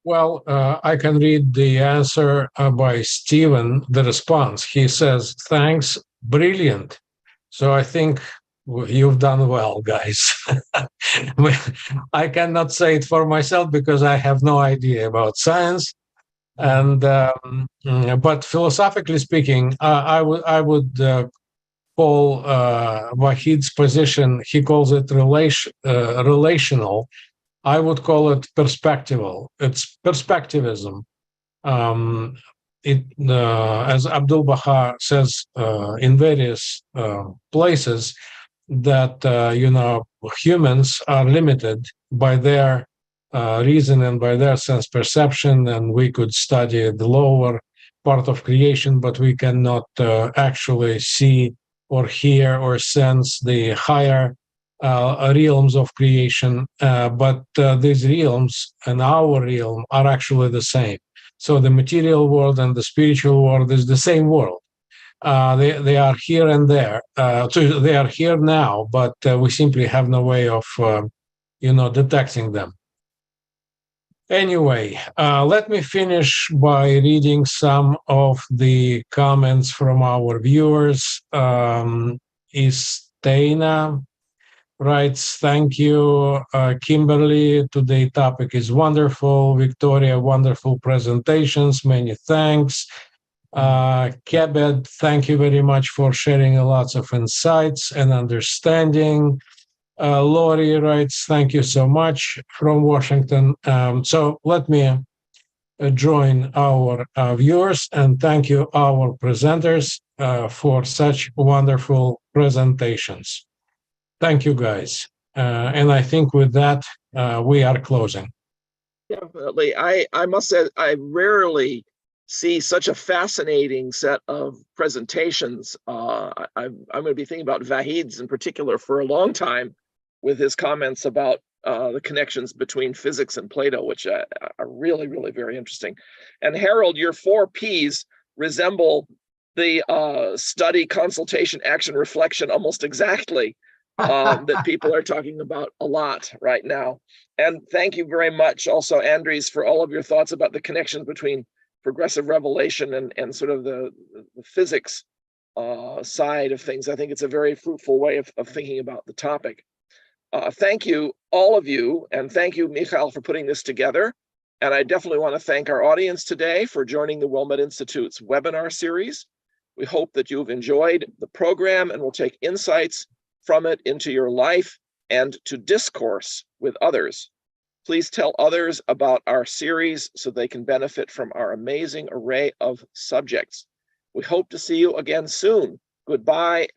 Well, I can read the answer by Stephen, the response. He says, thanks, brilliant. So I think you've done well, guys. I cannot say it for myself because I have no idea about science. And but philosophically speaking, I would call Vahid's position, he calls it relational. I would call it perspectival. It's perspectivism. As Abdul Baha says in various places, that humans are limited by their reason and by their sense perception, and we could study the lower part of creation, but we cannot actually see or hear or sense the higher realms of creation, but these realms and our realm are actually the same. So the material world and the spiritual world is the same world. They are here and there. So they are here now, but we simply have no way of, detecting them. Anyway, let me finish by reading some of the comments from our viewers. Isteina writes, thank you. Kimberly, today's topic is wonderful. Victoria, wonderful presentations. Many thanks. Kebed, thank you very much for sharing lots of insights and understanding. Lori writes, thank you so much from Washington. So let me join our viewers and thank you, our presenters, for such wonderful presentations. Thank you, guys. And I think with that, we are closing. Definitely. I must say, I rarely see such a fascinating set of presentations. I'm going to be thinking about Vahid's in particular for a long time, with his comments about the connections between physics and Plato, which are really, really very interesting. And Harold, your 4 Ps resemble the study, consultation, action, reflection almost exactly that people are talking about a lot right now. And thank you very much also, Andres, for all of your thoughts about the connections between progressive revelation and sort of the physics side of things. I think it's a very fruitful way of thinking about the topic. Thank you, all of you, and thank you, Mikhail, for putting this together. And I definitely want to thank our audience today for joining the Wilmette Institute's webinar series. We hope that you've enjoyed the program and will take insights from it into your life and to discourse with others. Please tell others about our series so they can benefit from our amazing array of subjects. We hope to see you again soon. Goodbye.